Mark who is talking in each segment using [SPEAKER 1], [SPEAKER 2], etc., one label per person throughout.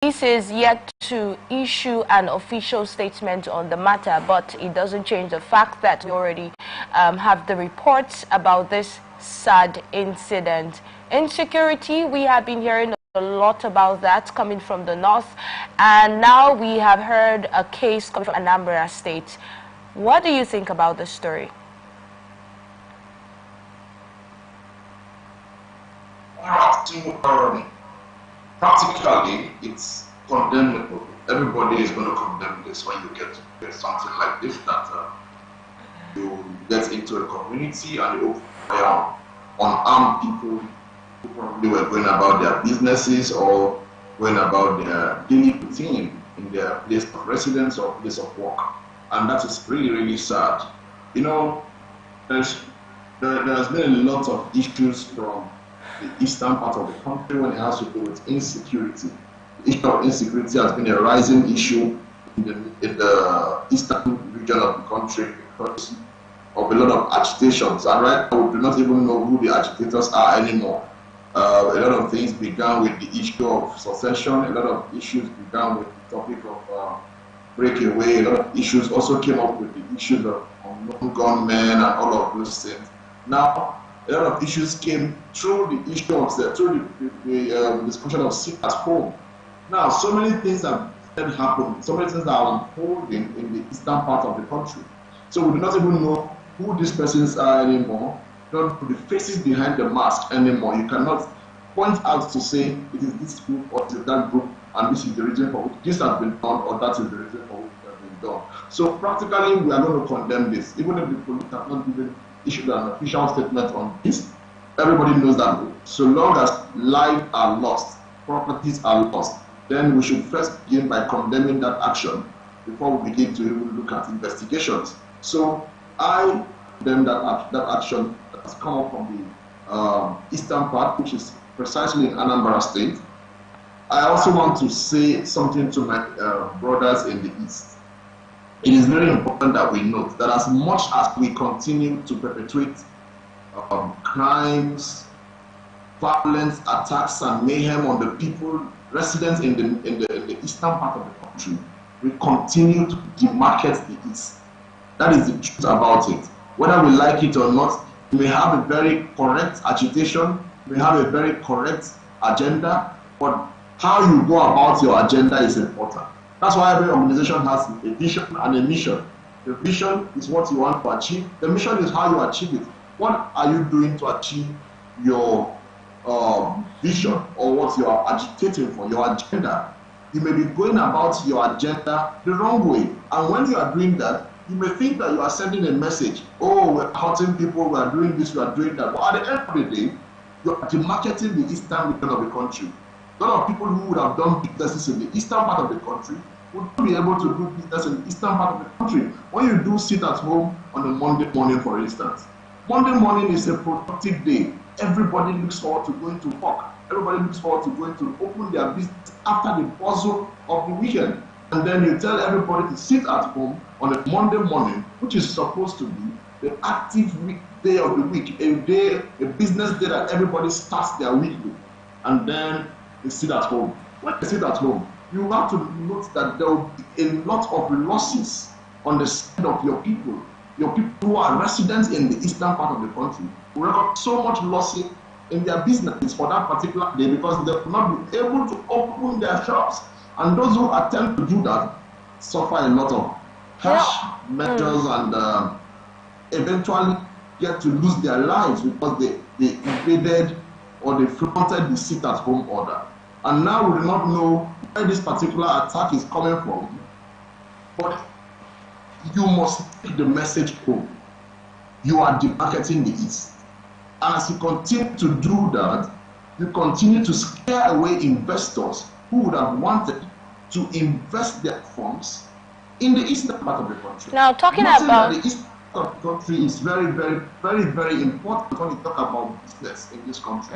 [SPEAKER 1] Police is yet to issue an official statement on the matter, but it doesn't change the fact that we already have the reports about this sad incident. Insecurity, we have been hearing a lot about that coming from the north, and now we have heard a case coming from Anambra State. What do you think about this story?
[SPEAKER 2] Practically, it's condemnable. Everybody is going to condemn this when you get something like this, that you get into a community and you fire on unarmed people who probably were going about their businesses or going about their daily routine in their place of residence or place of work. And that is really, really sad. You know, there has been a lot of issues from the eastern part of the country when it has to do with insecurity. The issue of insecurity has been a rising issue in the eastern region of the country because of a lot of agitations. And right now, we do not even know who the agitators are anymore. A lot of things began with the issue of succession. A lot of issues began with the topic of breakaway. A lot of issues also came up with the issues of unknown gunmen and all of those things. Now, a lot of issues came through the issue of the discussion of sit at home. Now, so many things have happened, so many things are unfolding in the eastern part of the country. So we do not even know who these persons are anymore, not the faces behind the mask anymore. You cannot point out to say it is this group or it is that group, and this is the reason for which this has been done, or that is the reason for which it has been done. So practically, we are going to condemn this, even if the police have not issued an official statement on this. Everybody knows that so long as lives are lost, properties are lost, then we should first begin by condemning that action before we begin to even look at investigations. So I condemn that action that has come up from the eastern part, which is precisely in Anambra State. I also want to say something to my brothers in the east. It is very important that we note that as much as we continue to perpetrate crimes, violence, attacks, and mayhem on the people residents in the eastern part of the country, we continue to demarket the east. That is the truth about it. Whether we like it or not, we may have a very correct agitation, we may have a very correct agenda, but how you go about your agenda is important. That's why every organization has a vision and a mission. The vision is what you want to achieve. The mission is how you achieve it. What are you doing to achieve your vision or what you are agitating for, your agenda? You may be going about your agenda the wrong way. And when you are doing that, you may think that you are sending a message. Oh, we're hurting people, we are doing this, we are doing that. But at the end of the day, you are demarketing the eastern region of the country. A lot of people who would have done businesses in the eastern part of the country would not be able to do business in the eastern part of the country. When you do sit at home on a Monday morning, for instance, Monday morning is a productive day. Everybody looks forward to going to work. Everybody looks forward to going to open their business after the bustle of the weekend. And then you tell everybody to sit at home on a Monday morning, which is supposed to be the active day of the week, a business day that everybody starts their week with. And then they sit at home. When they sit at home, you have to note that there will be a lot of losses on the side of your people who are residents in the eastern part of the country, who record so much losses in their businesses for that particular day because they will not be able to open their shops. And those who attempt to do that suffer a lot of harsh measures and eventually get to lose their lives because they invaded or they flaunted the sit-at-home order. And now we do not know where this particular attack is coming from, but you must take the message home. You are demarketing the East. And as you continue to do that, you continue to scare away investors who would have wanted to invest their funds in the eastern part of the country.
[SPEAKER 1] Now, talking about
[SPEAKER 2] the eastern part of the country is very, very, very, very important when we talk about business in this country.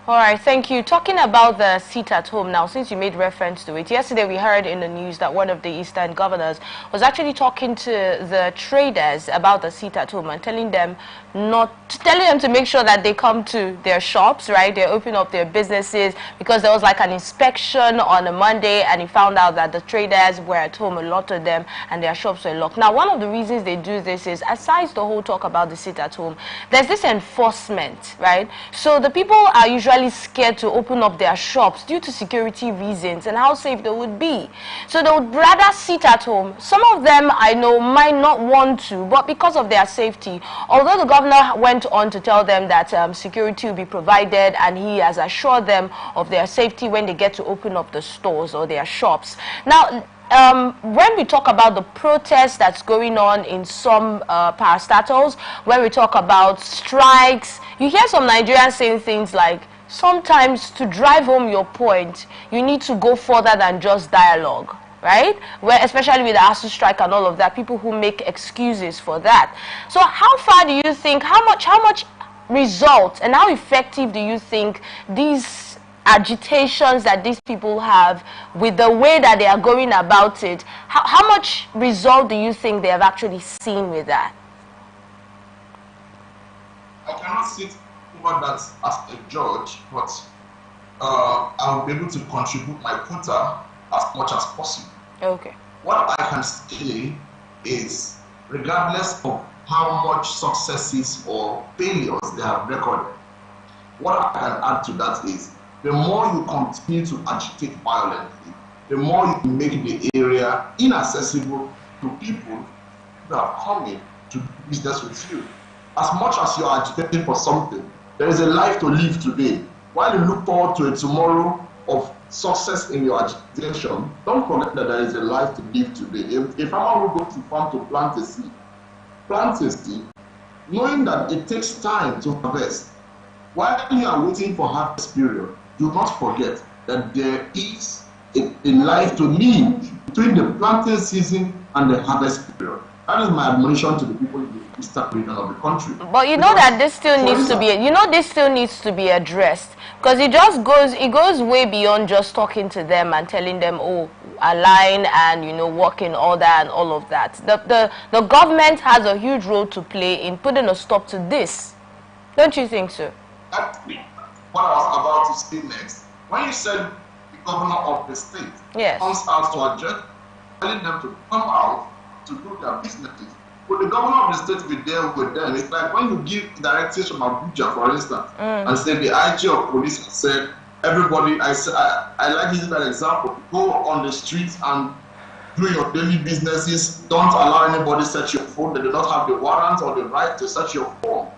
[SPEAKER 1] All right, thank you. Talking about the seat at home now, since you made reference to it, yesterday we heard in the news that one of the Eastern governors was actually talking to the traders about the seat at home and telling them to make sure that they come to their shops, right? They open up their businesses, because there was like an inspection on a Monday and he found out that the traders were at home, a lot of them, and their shops were locked. Now, one of the reasons they do this is, aside the whole talk about the seat at home, there's this enforcement, right? So the people are usually scared to open up their shops due to security reasons and how safe they would be. So they would rather sit at home. Some of them, I know, might not want to, but because of their safety, although the governor went on to tell them that security will be provided and he has assured them of their safety when they get to open up the stores or their shops. Now, when we talk about the protest that's going on in some parastatals, when we talk about strikes, you hear some Nigerians saying things like, sometimes to drive home your point, you need to go further than just dialogue, right? Where, especially with the ASU strike and all of that, people who make excuses for that. So how far do you think, how much result and how effective do you think these agitations that these people have, with the way that they are going about it, how much result do you think they have actually seen with that?
[SPEAKER 2] I cannot sit over that as a judge, but I'll be able to contribute my quota as much as possible. Okay. What I can say is, regardless of how much successes or failures they have recorded, what I can add to that is, the more you continue to agitate violently, the more you make the area inaccessible to people who are coming to do business with you. As much as you are agitating for something, there is a life to live today. While you look forward to a tomorrow of success in your agitation, don't forget that there is a life to live today. If a farmer will go to farm to plant a seed, knowing that it takes time to harvest. While you are waiting for harvest period, do not forget that there is a life to live between the planting season and the harvest period. That is my admonition to the people in the eastern region of the country.
[SPEAKER 1] But you know that this still needs to be, this still needs to be addressed, because it goes way beyond just talking to them and telling them, oh, align and work in order and all of that. The government has a huge role to play in putting a stop to this. Don't you think so?
[SPEAKER 2] That's what I was about to say next. When you said the governor of the state comes out to address, telling them to come out to do their businesses, but the governor of the state will be there with them. It's like when you give directives from Abuja, for instance, and say the IG of police said, everybody, I like using that example, go on the streets and do your daily businesses, don't allow anybody to search your phone, they do not have the warrant or the right to search your phone.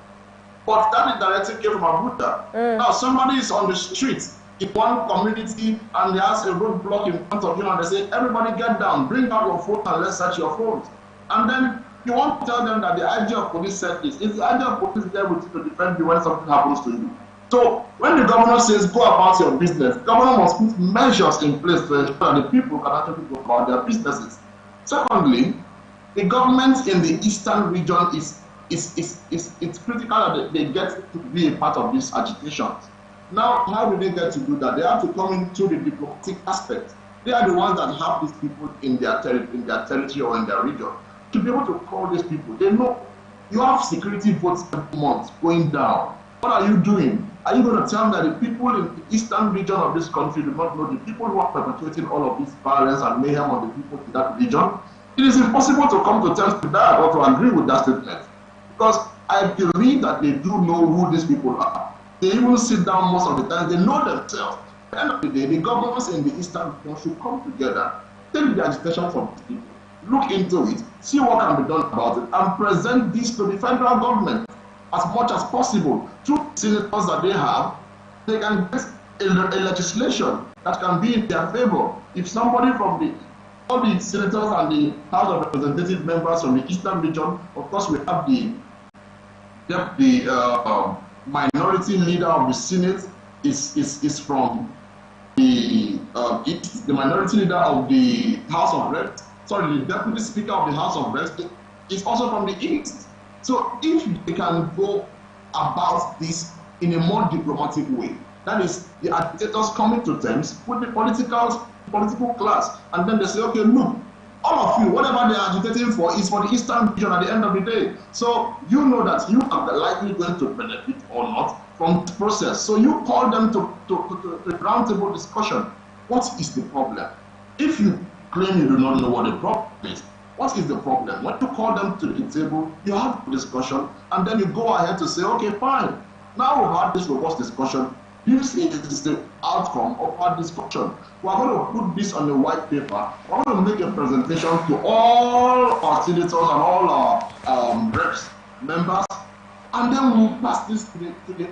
[SPEAKER 2] But that directive came from Abuja. Now somebody is on the street in one community and there's a roadblock in front of you and they say, everybody get down, bring out your phone and let's search your phones. And then you want to tell them that the IG of police said this. Is the IG of police there with you to defend you when something happens to you? So when the governor says go about your business, the governor must put measures in place to ensure that the people can actually go about their businesses. Secondly, the government in the eastern region it's critical that they get to be a part of these agitations. Now, how do they get to do that? They have to come into the diplomatic aspect. They are the ones that have these people in their territory or in their region. To be able to call these people, they know you have security votes every month going down. What are you doing? Are you going to tell me that the people in the eastern region of this country do not know the people who are perpetuating all of this violence and mayhem on the people in that region? It is impossible to come to terms with that or to agree with that statement. Because I believe that they do know who these people are. They even sit down most of the time, they know themselves. At the end of the day, the governments in the eastern region should come together, take the agitation from these people, look into it, see what can be done about it, and present this to the federal government as much as possible. Through senators that they have, they can get a legislation that can be in their favor. If somebody from all the senators and the House of Representative members from the eastern region, of course we have the minority leader of the Senate is from the minority leader of the House of Reps. Sorry, the deputy speaker of the House of Reps is also from the East. So if they can go about this in a more diplomatic way, That is the agitators coming to terms with the political class. And then they say, okay, look, all of you, whatever they are agitating for is for the Eastern region at the end of the day. So you know that you are likely going to benefit or not from the process. So you call them to a roundtable discussion. What is the problem? If you claim you do not know what the problem is, what is the problem? When you call them to the table, you have a discussion, and then you go ahead to say, okay, fine. Now we've had this robust discussion. This is the outcome of our discussion. We're going to put this on a white paper. We're going to make a presentation to all our senators and all our reps, members, and then we'll pass this to the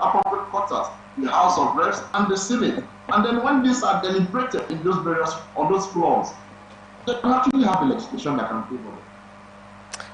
[SPEAKER 2] appropriate quarters, the House of Reps and the Senate. And then when these are deliberated in those various on those floors, they can actually have a legislation that can favor it.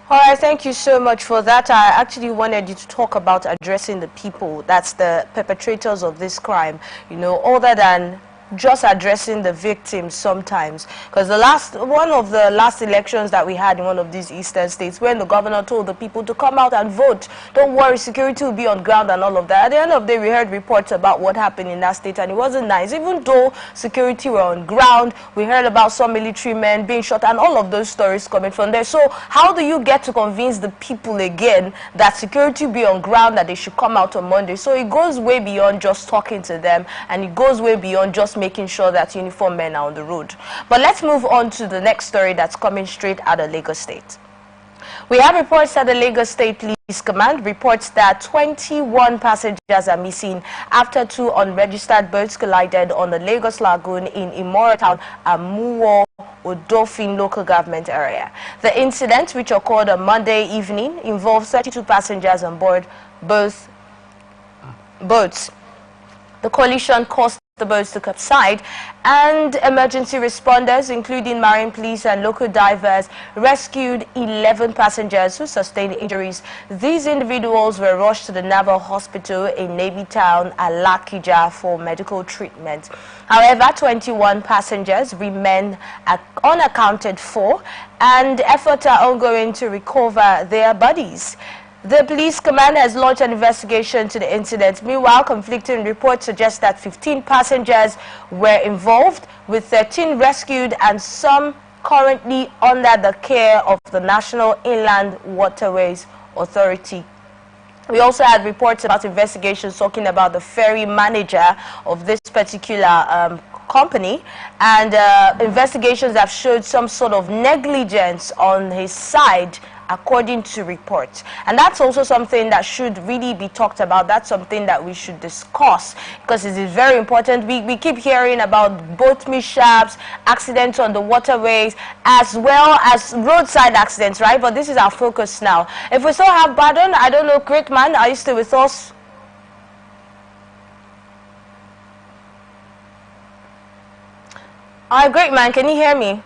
[SPEAKER 1] All right, thank you so much for that. I actually wanted you to talk about addressing the people, that's the perpetrators of this crime, you know, other than just addressing the victims sometimes. Because one of the last elections that we had in one of these eastern states, when the governor told the people to come out and vote, don't worry, security will be on ground and all of that. At the end of the day, we heard reports about what happened in that state, and it wasn't nice. Even though security were on ground, we heard about some military men being shot and all of those stories coming from there. So how do you get to convince the people again that security be on ground, that they should come out on Monday? So it goes way beyond just talking to them, and it goes way beyond just making sure that uniformed men are on the road. But let's move on to the next story that's coming straight out of Lagos State. We have reports that the Lagos State Police Command reports that 21 passengers are missing after 2 unregistered boats collided on the Lagos Lagoon in Imora Town, Amuwo, Odofin local government area. The incident, which occurred on Monday evening, involved 32 passengers on board both boats. The collision caused the boats to capsize, and emergency responders, including marine police and local divers, rescued 11 passengers who sustained injuries. These individuals were rushed to the Naval Hospital in Navy Town, Alakija, for medical treatment. However, 21 passengers remain unaccounted for, and efforts are ongoing to recover their bodies. The police command has launched an investigation to the incident. Meanwhile, conflicting reports suggest that 15 passengers were involved, with 13 rescued and some currently under the care of the National Inland Waterways Authority. We also had reports about investigations talking about the ferry manager of this particular company, and investigations have showed some sort of negligence on his side, according to reports. And that's also something that should really be talked about. That's something that we should discuss, because it is very important. We keep hearing about boat mishaps, accidents on the waterways, as well as roadside accidents, right? But this is our focus now. If we still have Badon, I don't know, great man, are you still with us? All right, great man, can you hear me?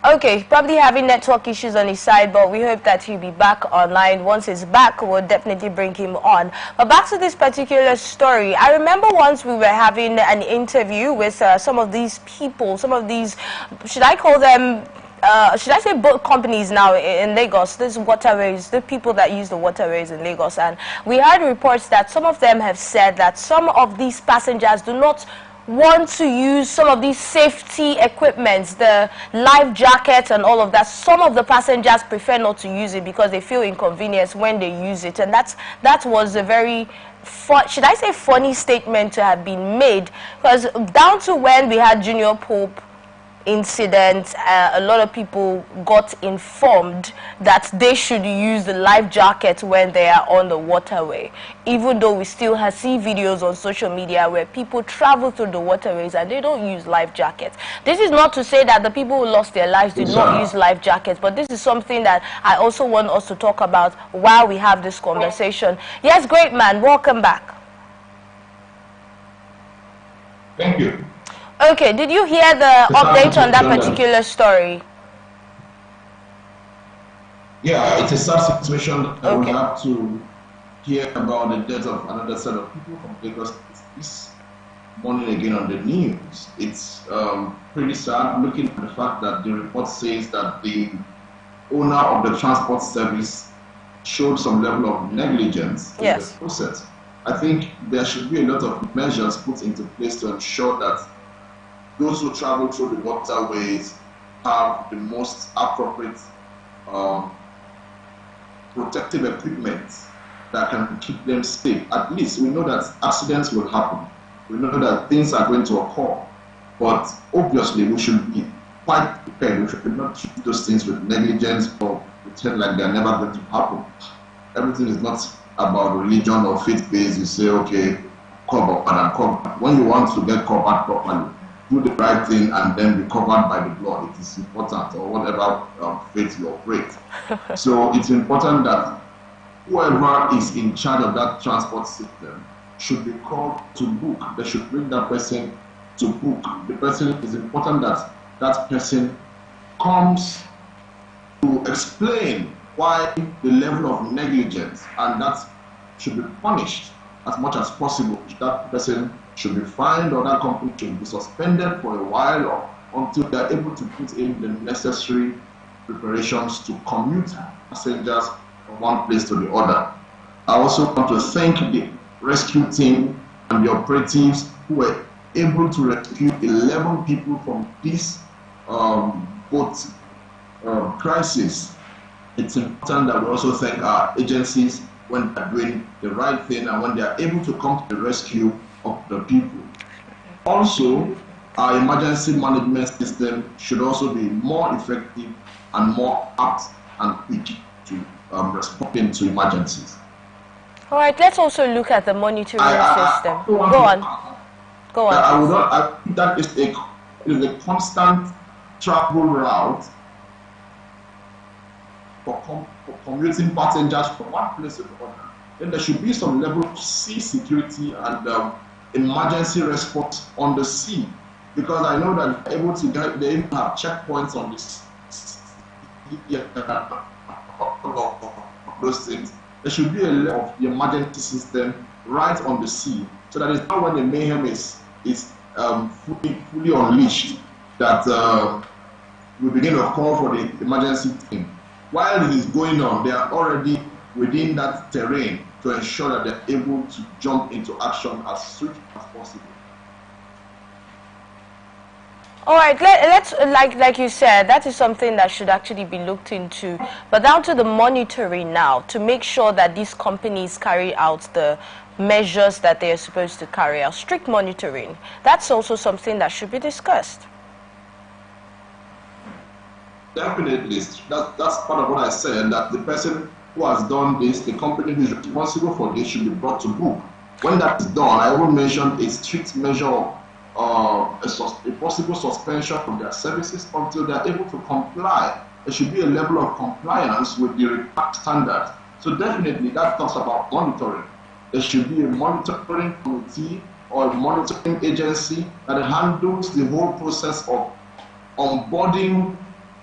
[SPEAKER 1] Okay, probably having network issues on his side, but we hope that he'll be back online. Once he's back, we'll definitely bring him on. But back to this particular story, I remember once we were having an interview with some of these people, some of these, should I call them, should I say boat companies now in Lagos, these waterways, the people that use the waterways in Lagos. And we heard reports that some of them have said that some of these passengers do not want to use some of these safety equipments, the life jackets and all of that. Some of the passengers prefer not to use it because they feel inconvenienced when they use it. And that was a very, should I say, funny statement to have been made, because down to when we had Junior Pope incident, a lot of people got informed that they should use the life jacket when they are on the waterway, even though we still see videos on social media where people travel through the waterways and they don't use life jackets. This is not to say that the people who lost their lives did not use life jackets, but this is something that I also want us to talk about while we have this conversation. Yes, great man, welcome back.
[SPEAKER 2] Thank you.
[SPEAKER 1] Okay, did you hear the update on that particular story?
[SPEAKER 2] Yeah, it's a sad situation that we have to hear about the death of another set of people from Lagos this morning again on the news. It's pretty sad, looking at the fact that the report says that the owner of the transport service showed some level of negligence in
[SPEAKER 1] Yes.
[SPEAKER 2] the process. I think there should be a lot of measures put into place to ensure that those who travel through the waterways have the most appropriate protective equipment that can keep them safe. At least we know that accidents will happen. We know that things are going to occur. But obviously we should be quite prepared. We should not treat those things with negligence or pretend like they're never going to happen. Everything is not about religion or faith-based. You say, okay, cover and cover. When you want to get covered properly, do the right thing and then be covered by the blood. It is important, or whatever faith you operate. So it's important that whoever is in charge of that transport system should be called to book. They should bring that person to book. The person, is important that that person comes to explain why the level of negligence, and that should be punished as much as possible. That person should be fined, or that company should be suspended for a while, or until they are able to put in the necessary preparations to commute passengers from one place to the other. I also want to thank the rescue team and the operatives who were able to rescue 11 people from this boat crisis. It's important that we also thank our agencies when they're doing the right thing and when they are able to come to the rescue of the people. Also, our emergency management system should also be more effective and more apt and quick to responding to emergencies.
[SPEAKER 1] All right, let's also look at the monitoring system. Go on.
[SPEAKER 2] I think that is a constant travel route for commuting passengers from one place to the other. Then there should be some level of sea security and emergency response on the sea, because I know that they're able to they even have checkpoints on this. Those things. There should be a level of the emergency system right on the sea, so that it's not when the mayhem is fully unleashed that we begin to call for the emergency team. While it is going on, they are already within that terrain to ensure that they're able to jump into action as swift as possible.
[SPEAKER 1] All right, let's like you said, that is something that should actually be looked into. But down to the monitoring now, to make sure that these companies carry out the measures that they are supposed to carry out, strict monitoring. That's also something that should be discussed.
[SPEAKER 2] Definitely, that's part of what I said, that the person who has done this, the company who is responsible for this, should be brought to book. When that is done, I will mention a strict measure of a possible suspension of their services until they are able to comply. There should be a level of compliance with the required standards. So definitely that talks about monitoring. There should be a monitoring committee or a monitoring agency that handles the whole process of onboarding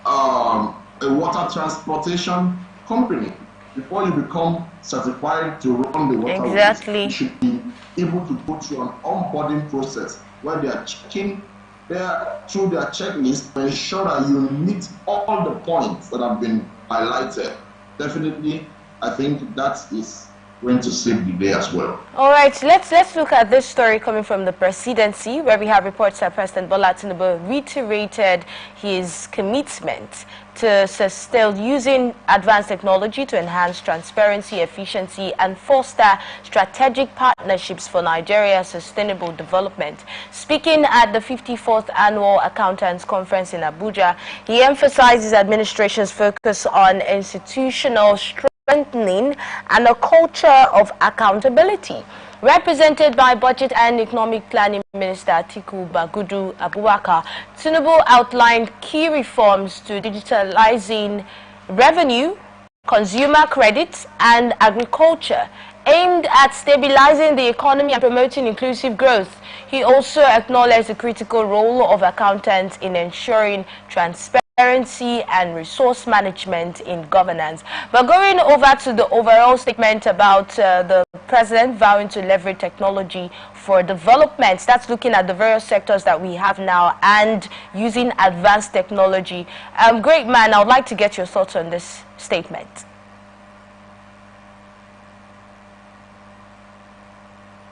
[SPEAKER 2] a water transportation company. Before you become certified to run the waterways,
[SPEAKER 1] exactly,
[SPEAKER 2] you should be able to go through an onboarding process where they are checking through their checklist to ensure that you meet all the points that have been highlighted. Definitely, I think that is going to save the day as well.
[SPEAKER 1] All right, let's look at this story coming from the presidency, where we have reports that President Bola Tinubu reiterated his commitment to still using advanced technology to enhance transparency, efficiency, and foster strategic partnerships for Nigeria's sustainable development. Speaking at the 54th Annual Accountants Conference in Abuja, he emphasized his administration's focus on institutional strengthening and a culture of accountability. Represented by Budget and Economic Planning Minister Atiku Bagudu Abubakar, Tinubu outlined key reforms to digitalizing revenue, consumer credit, and agriculture, aimed at stabilizing the economy and promoting inclusive growth. He also acknowledged the critical role of accountants in ensuring transparency and resource management in governance. But going over to the overall statement about the president vowing to leverage technology for development, that's looking at the various sectors that we have now and using advanced technology. Great man, I would like to get your thoughts on this statement.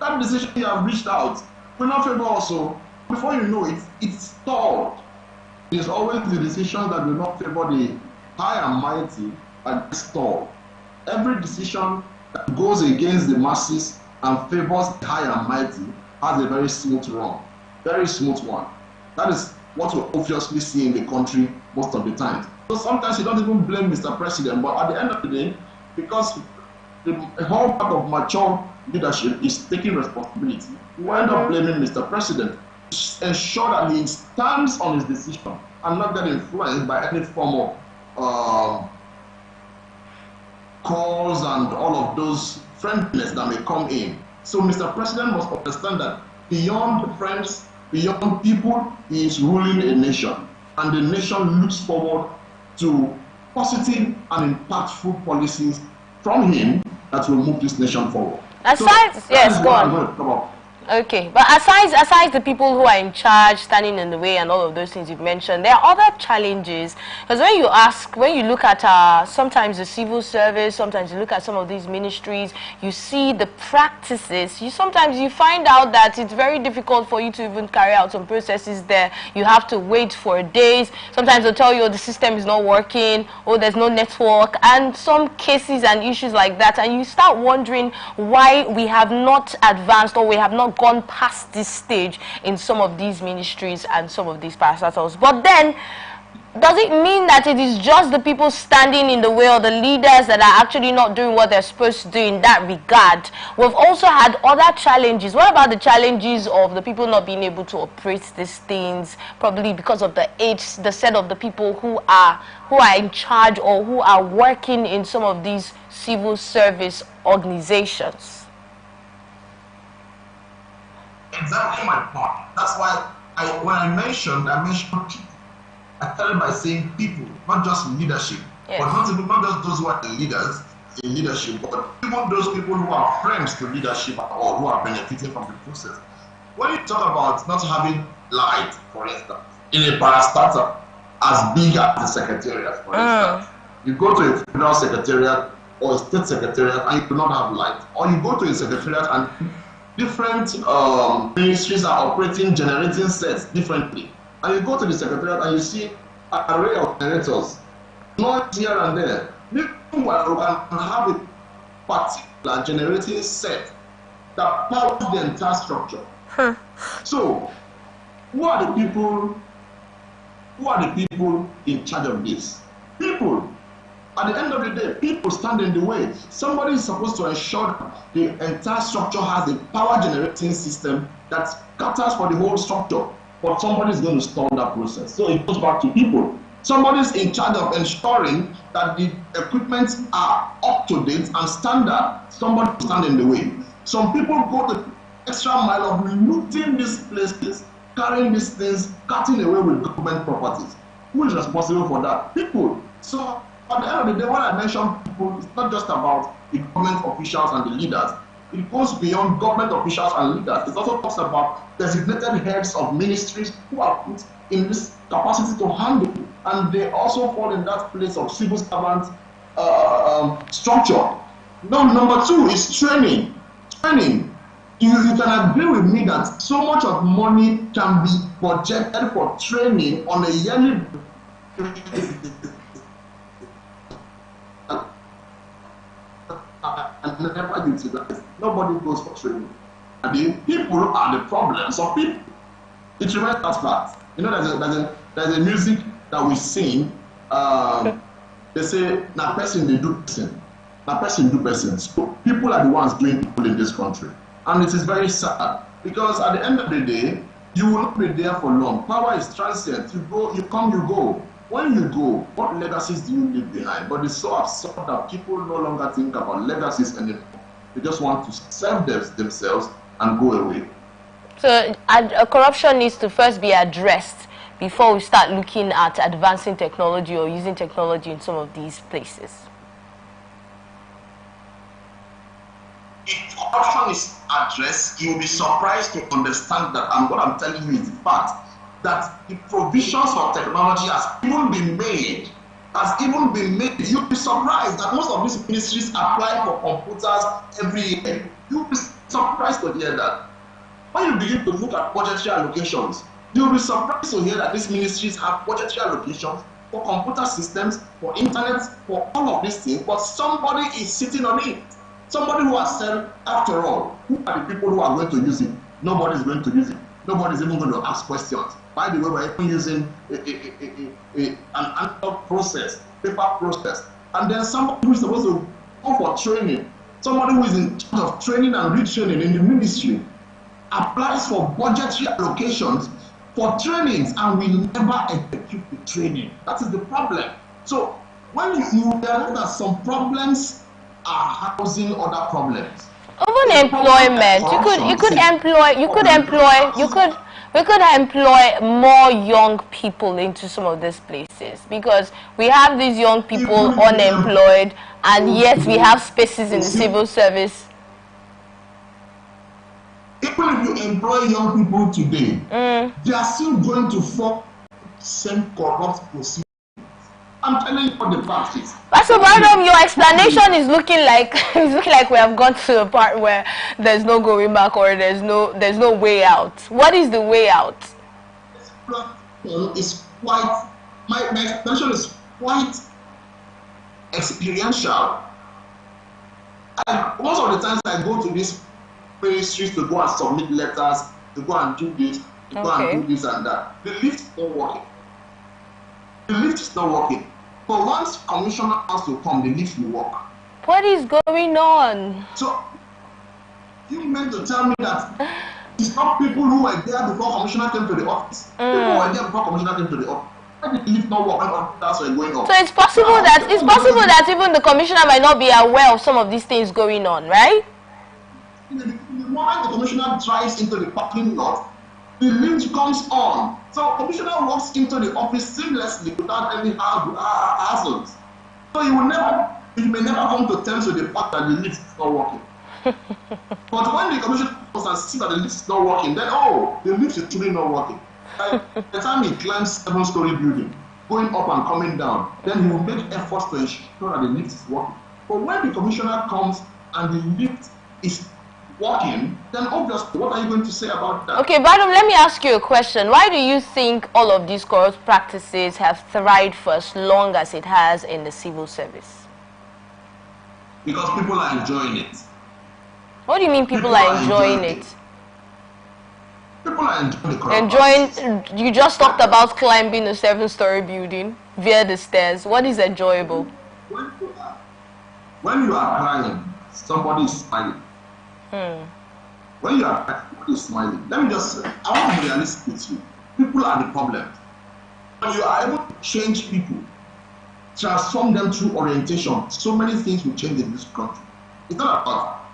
[SPEAKER 2] That decision you have reached out will not favor also. Before you know it, it's stalled. It is always the decisions that do not favor the high and mighty are stalled. Every decision that goes against the masses and favors the high and mighty has a very smooth run. Very smooth one. That is what we obviously see in the country most of the time. So sometimes you don't even blame Mr. President, but at the end of the day, because the whole part of mature leadership is taking responsibility, we end up blaming Mr. President. Ensure that he stands on his decision and not get influenced by any form of calls and all of those friendliness that may come in. So Mr. President must understand that beyond friends, beyond people, he is ruling a nation, and the nation looks forward to positive and impactful policies from him that will move this nation forward.
[SPEAKER 1] Aside,
[SPEAKER 2] so
[SPEAKER 1] yes, go on.
[SPEAKER 2] I'm going to come up.
[SPEAKER 1] Okay, but aside the people who are in charge, standing in the way and all of those things you've mentioned, there are other challenges. Because when you look at sometimes the civil service, sometimes you look at some of these ministries, you see the practices. Sometimes you find out that it's very difficult for you to even carry out some processes there. You have to wait for days. Sometimes they'll tell you, oh, the system is not working, or there's no network, and some cases and issues like that. And you start wondering why we have not advanced, or we have not gone past this stage in some of these ministries and some of these parastatals. But then, does it mean that it is just the people standing in the way, or the leaders that are actually not doing what they're supposed to do in that regard? We've also had other challenges. What about the challenges of the people not being able to operate these things, probably because of the age, the set of the people who are in charge or who are working in some of these civil service organizations?
[SPEAKER 2] Exactly my point. That's why when I mentioned people. I started by saying people, not just leadership, yes. But not just those who are the leaders in leadership, but even those people who are friends to leadership at all, who are benefiting from the process. When you talk about not having light, for instance, in a parastatal as big as the secretariat, for instance, you go to a federal secretariat or a state secretariat and you do not have light, or you go to a secretariat and different ministries are operating, generating sets differently. And you go to the secretariat and you see an array of generators, not here and there. Meanwhile, you can have a particular generating set that powers the entire structure. So, who are the people in charge of this? People. At the end of the day, people stand in the way. Somebody is supposed to ensure that the entire structure has a power generating system that caters for the whole structure. But somebody is going to stall that process. So it goes back to people. Somebody is in charge of ensuring that the equipment are up to date and standard. Somebody will stand in the way. Some people go the extra mile of looting these places, carrying these things, cutting away with government properties. Who is responsible for that? People. So at the end of the day, when I mention people, it's not just about the government officials and the leaders. It goes beyond government officials and leaders. It also talks about designated heads of ministries who are put in this capacity to handle, and they also fall in that place of civil servant structure. Now, number two is training. Training. You can agree with me that so much of money can be budgeted for training on a yearly and never utilized. Nobody goes for training. And the people are the problems of people. It reminds us that. You know, there's a music that we sing. They say, na person they do person. Na person do person. So people are the ones doing people in this country. And it is very sad. Because at the end of the day, you will not be there for long. Power is transient. You go, you come, you go. When you go, what legacies do you leave behind? But it's so absurd that people no longer think about legacies anymore. They just want to serve themselves and go away.
[SPEAKER 1] So corruption needs to first be addressed before we start looking at advancing technology or using technology in some of these places.
[SPEAKER 2] If corruption is addressed, you will be surprised to understand that, and what I'm telling you is the fact, that the provisions for technology has even been made. You'll be surprised that most of these ministries apply for computers every year. You'll be surprised to hear that. When you begin to look at budgetary allocations, you'll be surprised to hear that these ministries have budgetary allocations for computer systems, for internet, for all of these things, but somebody is sitting on it. Somebody who has said, after all, who are the people who are going to use it? Nobody is going to use it. Nobody is even going to ask questions. By the way, we're even using an analog process, paper process. And then somebody who is supposed to go for training, somebody who is in charge of training and retraining in the ministry, applies for budgetary allocations for trainings and will never execute the training. That is the problem. So when you realize that some problems are housing other problems.
[SPEAKER 1] Even employment, we could employ more young people into some of these places, because we have these young people unemployed, and yet we have spaces in the civil service.
[SPEAKER 2] Even if you employ young people today, they are still going to fall same corrupt procedures. I'm telling you what the fact is.
[SPEAKER 1] Pastor Madam, your explanation is looking like we have gone to a part where there's no going back, or there's no way out. What is the way out?
[SPEAKER 2] It's quite, my explanation is quite experiential. Most of the times I go to these ministries to go and submit letters, to go and do this, to go and do this and that. The lift is not working. The lift is not working. But once commissioner has to come, the lift will work.
[SPEAKER 1] What is going on?
[SPEAKER 2] So, you meant to tell me that it's not people who were there before commissioner came to the office. People were there before commissioner came to the office. Why did the lift not work when that's what's going on?
[SPEAKER 1] So it's possible that even the commissioner might not be aware of some of these things going on, right?
[SPEAKER 2] The moment the commissioner drives into the parking lot, the lift comes on. So commissioner walks into the office seamlessly without any hassles. So you may never come to terms with the fact that the lift is not working. But when the commissioner comes and sees that the lift is not working, then the lift is truly not working. By the time he climbs 7-story building, going up and coming down, then he will make efforts to ensure that the lift is working. But when the commissioner comes and the lift is working, then obviously, what are you going to say about that?
[SPEAKER 1] Okay, Badum, let me ask you a question. Why do you think all of these corrupt practices have thrived for as long as it has in the civil service?
[SPEAKER 2] Because people are enjoying it.
[SPEAKER 1] What do you mean people are enjoying it?
[SPEAKER 2] People are enjoying the corrupt practices.
[SPEAKER 1] You just talked about climbing a 7-story building via the stairs. What is enjoyable?
[SPEAKER 2] When you are crying, somebody is smiling. When you are crying, somebody is smiling. Let me just say, I want to be realistic with you. People are the problem. When you are able to change people, transform them through orientation, so many things will change in this country. It's not about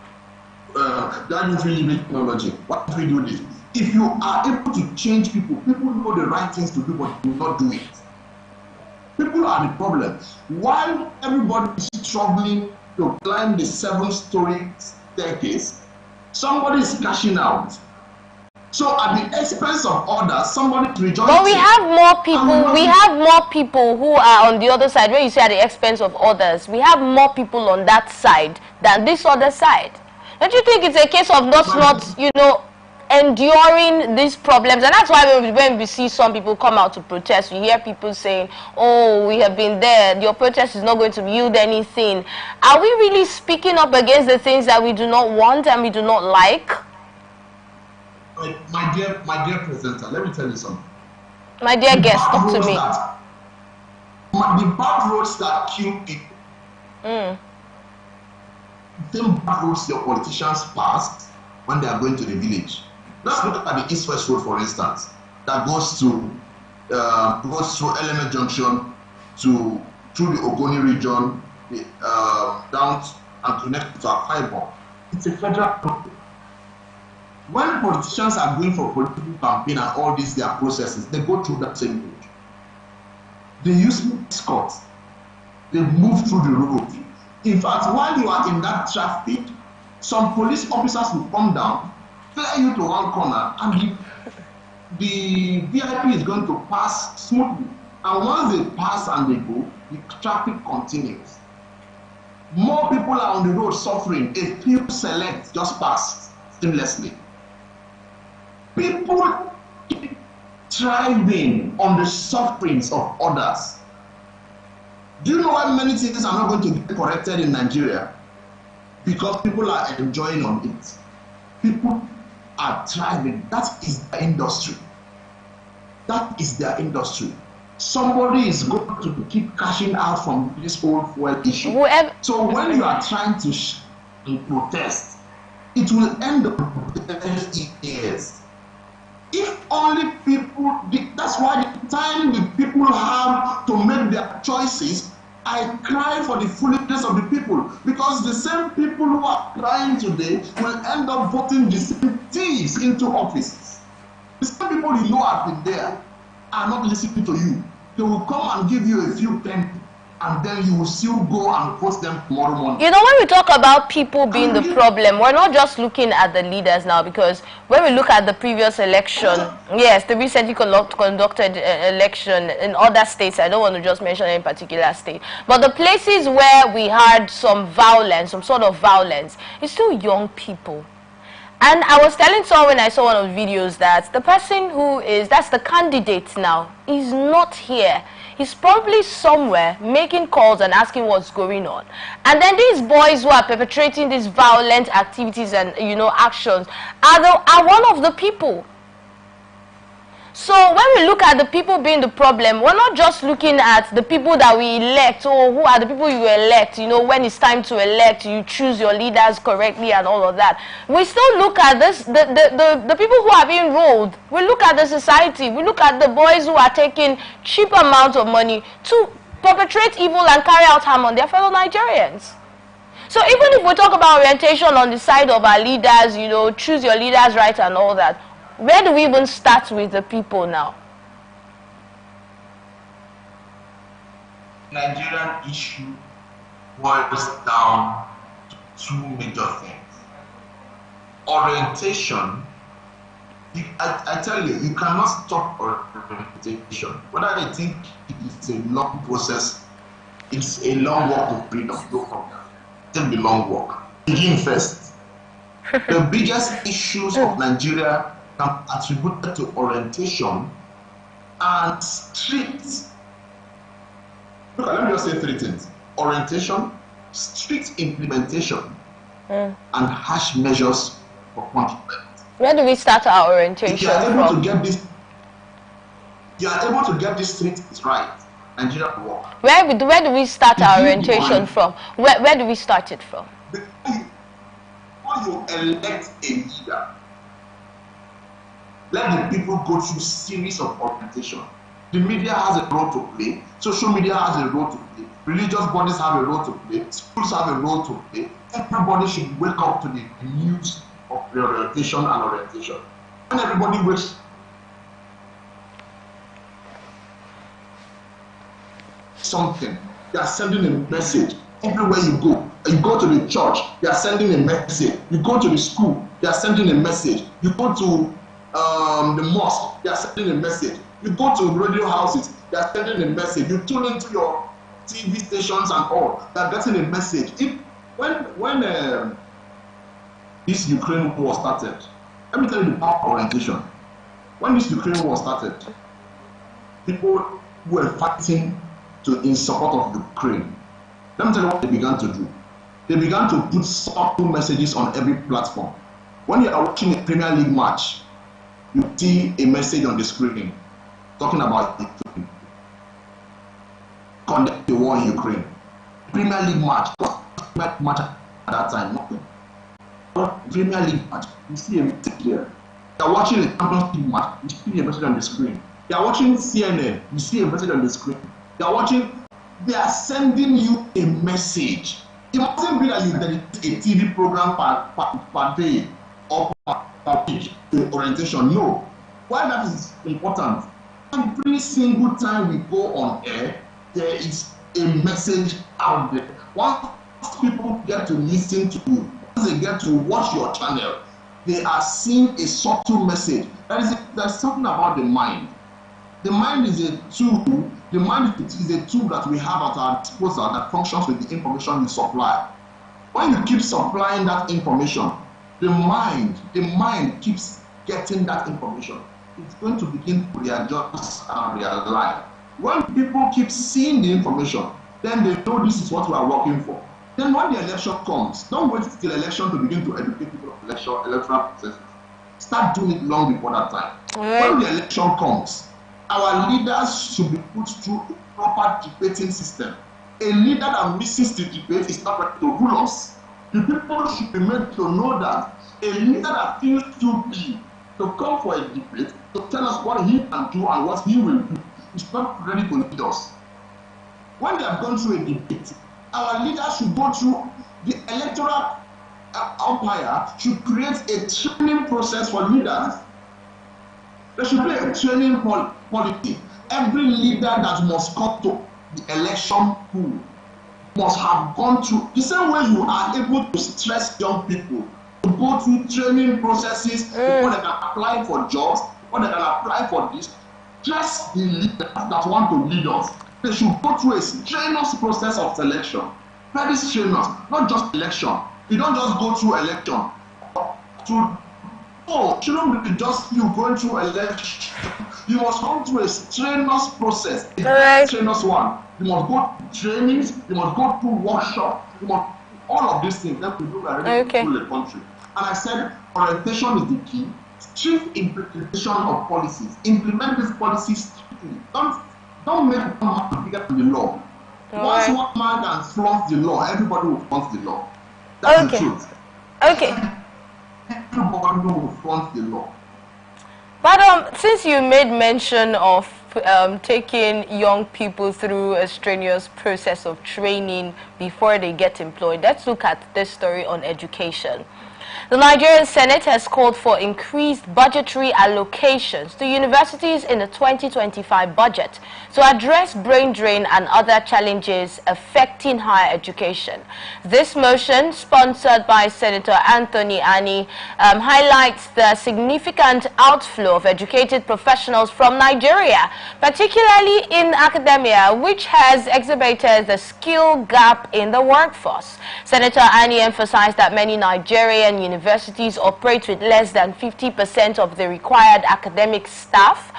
[SPEAKER 2] that is really big technology. Why don't we do this? If you are able to change people, people know the right things to do, but do not do it. People are the problem. While everybody is struggling to climb the 7-story staircase, somebody is cashing out. So at the expense of others, somebody is rejoicing.
[SPEAKER 1] But we have more people. We have more people who are on the other side. When you say at the expense of others, we have more people on that side than this other side. Don't you think it's a case of not enduring these problems? And that's why when we see some people come out to protest, you hear people saying, oh, we have been there, your protest is not going to yield anything. Are we really speaking up against the things that we do not want and we do not like?
[SPEAKER 2] My dear presenter, let me tell you something.
[SPEAKER 1] My dear guest, talk to me.
[SPEAKER 2] The bad roads that kill people. The same bad roads your politicians passed when they are going to the village. Let's look at the East-West Road, for instance, that goes through Element Junction through the Ogoni region, down and connected to Akwa Ibom. It's a federal road. When politicians are going for political campaign and all these their processes, they go through that same road. They use escorts. They move through the road. In fact, while you are in that traffic, some police officers will come down, clear you to one corner, and the VIP is going to pass smoothly. And once they pass and they go, the traffic continues. More people are on the road suffering. A few select just pass. shamelessly. People keep thriving on the sufferings of others. Do you know why many things are not going to get corrected in Nigeria? Because people are enjoying on it. People are thriving. That is their industry. That is their industry. Somebody is going to keep cashing out from this whole fuel issue. So when you are trying to protest, it will end up with years. If only people, that's why the time the people have to make their choices, I cry for the foolishness of the people, because the same people who are crying today will end up voting the same thieves into offices. The same people you know have been there are not listening to you. They will come and give you a few pennies, and then you will still go and post them tomorrow morning.
[SPEAKER 1] You know, when we talk about people being the problem, we're not just looking at the leaders now, because when we look at the previous election, yes, the recently conducted election in other states, I don't want to just mention any particular state, but the places where we had some violence, some sort of violence, it's still young people. And I was telling someone when I saw one of the videos that the person that's the candidate now, is not here. He's probably somewhere making calls and asking what's going on. And then these boys who are perpetrating these violent activities and, you know, actions are one of the people. So when we look at the people being the problem, we're not just looking at the people that we elect, or who are the people you elect. You know, when it's time to elect, you choose your leaders correctly and all of that. We still look at this, the people who are being enrolled. We look at the society. We look at the boys who are taking cheap amounts of money to perpetrate evil and carry out harm on their fellow Nigerians. So even if we talk about orientation on the side of our leaders, you know, choose your leaders right and all that, where do we even start with the people now?
[SPEAKER 2] Nigerian issue boils down to two major things. Orientation. I tell you, you cannot stop orientation. Whether you think it's a long process, it's a long walk to freedom. Go from there. Take the long walk. Begin first. The biggest issues of Nigeria can be attributed to orientation and strict. Look, let me just say three things: orientation, strict implementation, and harsh measures for punishment.
[SPEAKER 1] Where do we start our orientation
[SPEAKER 2] if you are able
[SPEAKER 1] from?
[SPEAKER 2] To get this, you are able to get these three things right, Nigeria will work.
[SPEAKER 1] Where do we start our orientation from? Where do we start it from?
[SPEAKER 2] Before you elect a leader, let the people go through a series of orientation. The media has a role to play, social media has a role to play, religious bodies have a role to play, schools have a role to play. Everybody should wake up to the news of reorientation and orientation. When everybody wakes something, they are sending a message. Everywhere you go to the church, they are sending a message. You go to the school, they are sending a message. You go to the mosque, they are sending a message. You go to radio houses, they are sending a message. You tune into your TV stations and all, they are getting a message. When this Ukraine war started, let me tell you the power of orientation. When this Ukraine war started, people were fighting in support of Ukraine. Let me tell you what they began to do. They began to put subtle messages on every platform. When you are watching a Premier League match, you see a message on the screen talking about Ukraine. Condemn the war in Ukraine. Premier League match at that time, nothing. Premier League match, you see a message there. You are watching a Champions League match, you see a message on the screen. You are watching CNN, you see a message on the screen. You are watching. They are sending you a message. It mustn't be that you dedicate a TV program per day or per week to orientation. No. Why that is important? Every single time we go on air, there is a message out there. Once people get to listen to you, once they get to watch your channel, they are seeing a subtle message. There's something about the mind. The mind is a tool. The mind is a tool that we have at our disposal that functions with the information we supply. When you keep supplying that information, the mind keeps getting that information. It's going to begin to readjust and realign. When people keep seeing the information, then they know this is what we are working for. Then when the election comes, don't wait till election to begin to educate people of electoral processes. Start doing it long before that time.
[SPEAKER 1] Right.
[SPEAKER 2] When the election comes, our leaders should be put through a proper debating system. A leader that misses the debate is not ready to rule us. The people should be made to know that a leader that feels too big to come for a debate, to tell us what he can do and what he will do, is not ready to lead us. When they have gone through a debate, our leaders should go through the electoral umpire should create a training process for leaders. There should be a training policy. Every leader that must come to the election pool must have gone through the same way you are able to stress young people to go through training processes before they can apply for jobs, before they can apply for this. Stress the leaders that want to lead us. They should go through a strenuous process of selection. Very strenuous, not just election. You don't just go through election. It shouldn't be just you going through election. You must go through a strenuous process, a very strenuous one. You must go through trainings, you must go through workshops, you must all of these things that we do already through the country. And I said orientation is the key. Strict implementation of policies. Implement these policies strictly. Don't make one man bigger than the law. Once one man can flaunt the law, everybody will flaunt the law. That's the truth.
[SPEAKER 1] Okay.
[SPEAKER 2] Everybody will flaunt the law.
[SPEAKER 1] But since you made mention of taking young people through a strenuous process of training before they get employed, let's look at this story on education. The Nigerian Senate has called for increased budgetary allocations to universities in the 2025 budget to address brain drain and other challenges affecting higher education. This motion, sponsored by Senator Anthony Ani, highlights the significant outflow of educated professionals from Nigeria, particularly in academia, which has exacerbated the skill gap in the workforce. Senator Ani emphasized that many Nigerian universities operate with less than 50% of the required academic staff,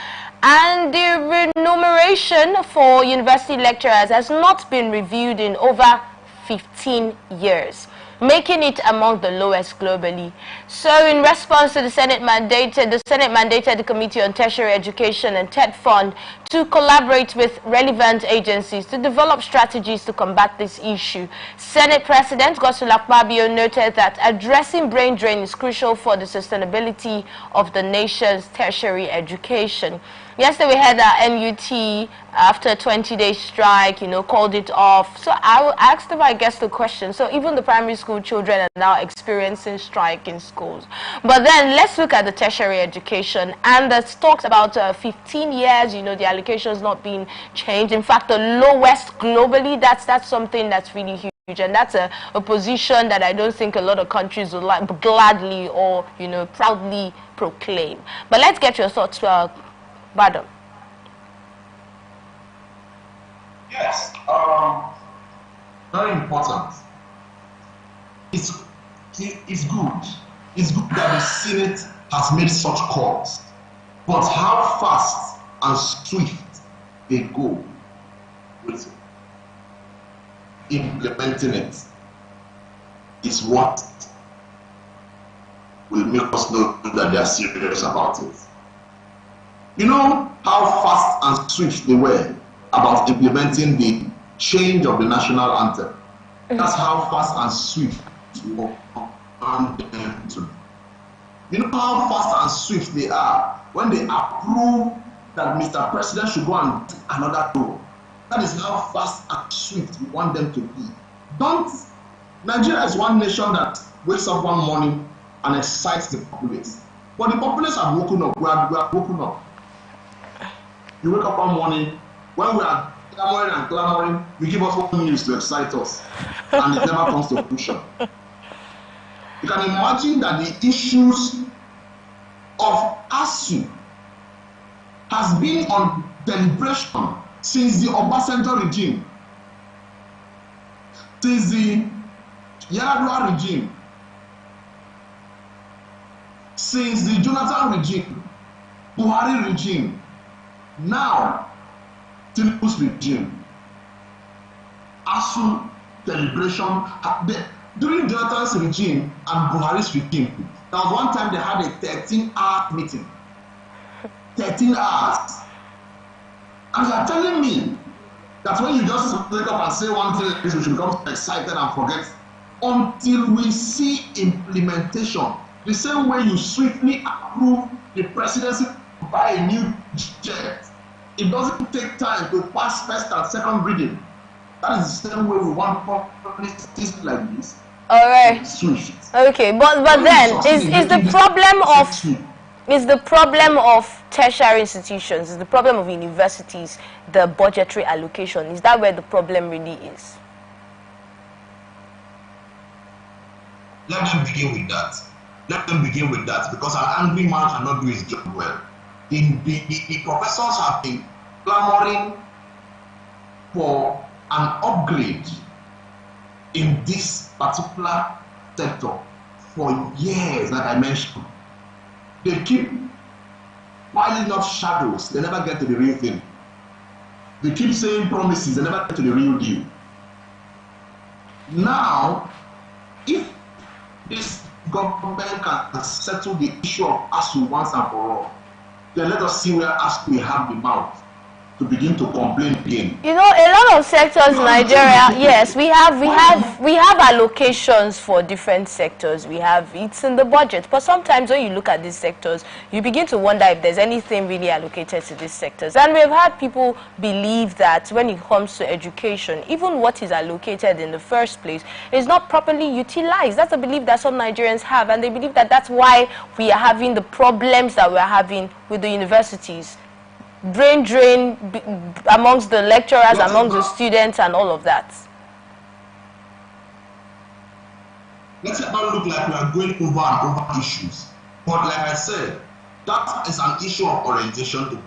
[SPEAKER 1] and the remuneration for university lecturers has not been reviewed in over 15 years, making it among the lowest globally. So in response to the Senate mandated the Committee on Tertiary Education and TED Fund to collaborate with relevant agencies to develop strategies to combat this issue. Senate President Godswill Akpabio noted that addressing brain drain is crucial for the sustainability of the nation's tertiary education. Yesterday we had NUT, after a 20-day strike, called it off. So I asked them, I guess, the question. So even the primary school children are now experiencing strike in schools. But then let's look at the tertiary education. And it talks about 15 years, the allocations not being changed. In fact, the lowest globally. That's something that's really huge. And that's a position that I don't think a lot of countries would like gladly or, proudly proclaim. But let's get your thoughts, Badam.
[SPEAKER 2] Yes, very important. It's good. It's good that the Senate has made such calls, but how fast and swift they go with implementing it is what will make us know that they are serious about it. You know how fast and swift they were about implementing the change of the national anthem. That's how fast and swift we were. You know how fast and swift they are when they approve that Mr. President should go and do another tour. That is how fast and swift we want them to be. Nigeria is one nation that wakes up one morning and excites the populace. But the populace have woken up. We have woken up. You wake up one morning, when we are clamoring, you give us one news to excite us, and it never comes to fruition. You can imagine that the issues of ASU has been on deliberation since the Obasanjo regime, since the Yar'Adua regime. since the Jonathan regime, Buhari regime, now Tinubu's regime, ASU deliberation, during Jonathan's regime and Buhari's regime, there was one time they had a 13-hour meeting. 13 hours. And you are telling me that when you just wake up and say one thing, we should become excited and forget until we see implementation. The same way you swiftly approve the presidency to buy a new jet, it doesn't take time to pass first and second reading. That is the same way we want policies like this.
[SPEAKER 1] All right.
[SPEAKER 2] Swift.
[SPEAKER 1] Okay, but then is the problem of tertiary institutions, is the problem of universities, the budgetary allocation? Is that where the problem really is?
[SPEAKER 2] Let them begin with that. Let them begin with that, because an angry man cannot do his job well. The professors have been clamoring for an upgrade in this particular sector for years, like I mentioned. They keep piling up shadows, they never get to the real thing. They keep saying promises, they never get to the real deal. Now, if this government can settle the issue of ASU once and for all, then let us see where ASU will have the mouth to begin to complain again.
[SPEAKER 1] You know, a lot of sectors in Nigeria, yes, we have allocations for different sectors. It's in the budget, but sometimes when you look at these sectors, you begin to wonder if there's anything really allocated to these sectors. And we've had people believe that when it comes to education, even what is allocated in the first place is not properly utilized. That's a belief that some Nigerians have, and they believe that that's why we are having the problems that we're having with the universities. Brain drain amongst the lecturers, amongst the students, and all of that.
[SPEAKER 2] Let's not look like we are going over and over issues. But like I said, that is an issue of orientation to people.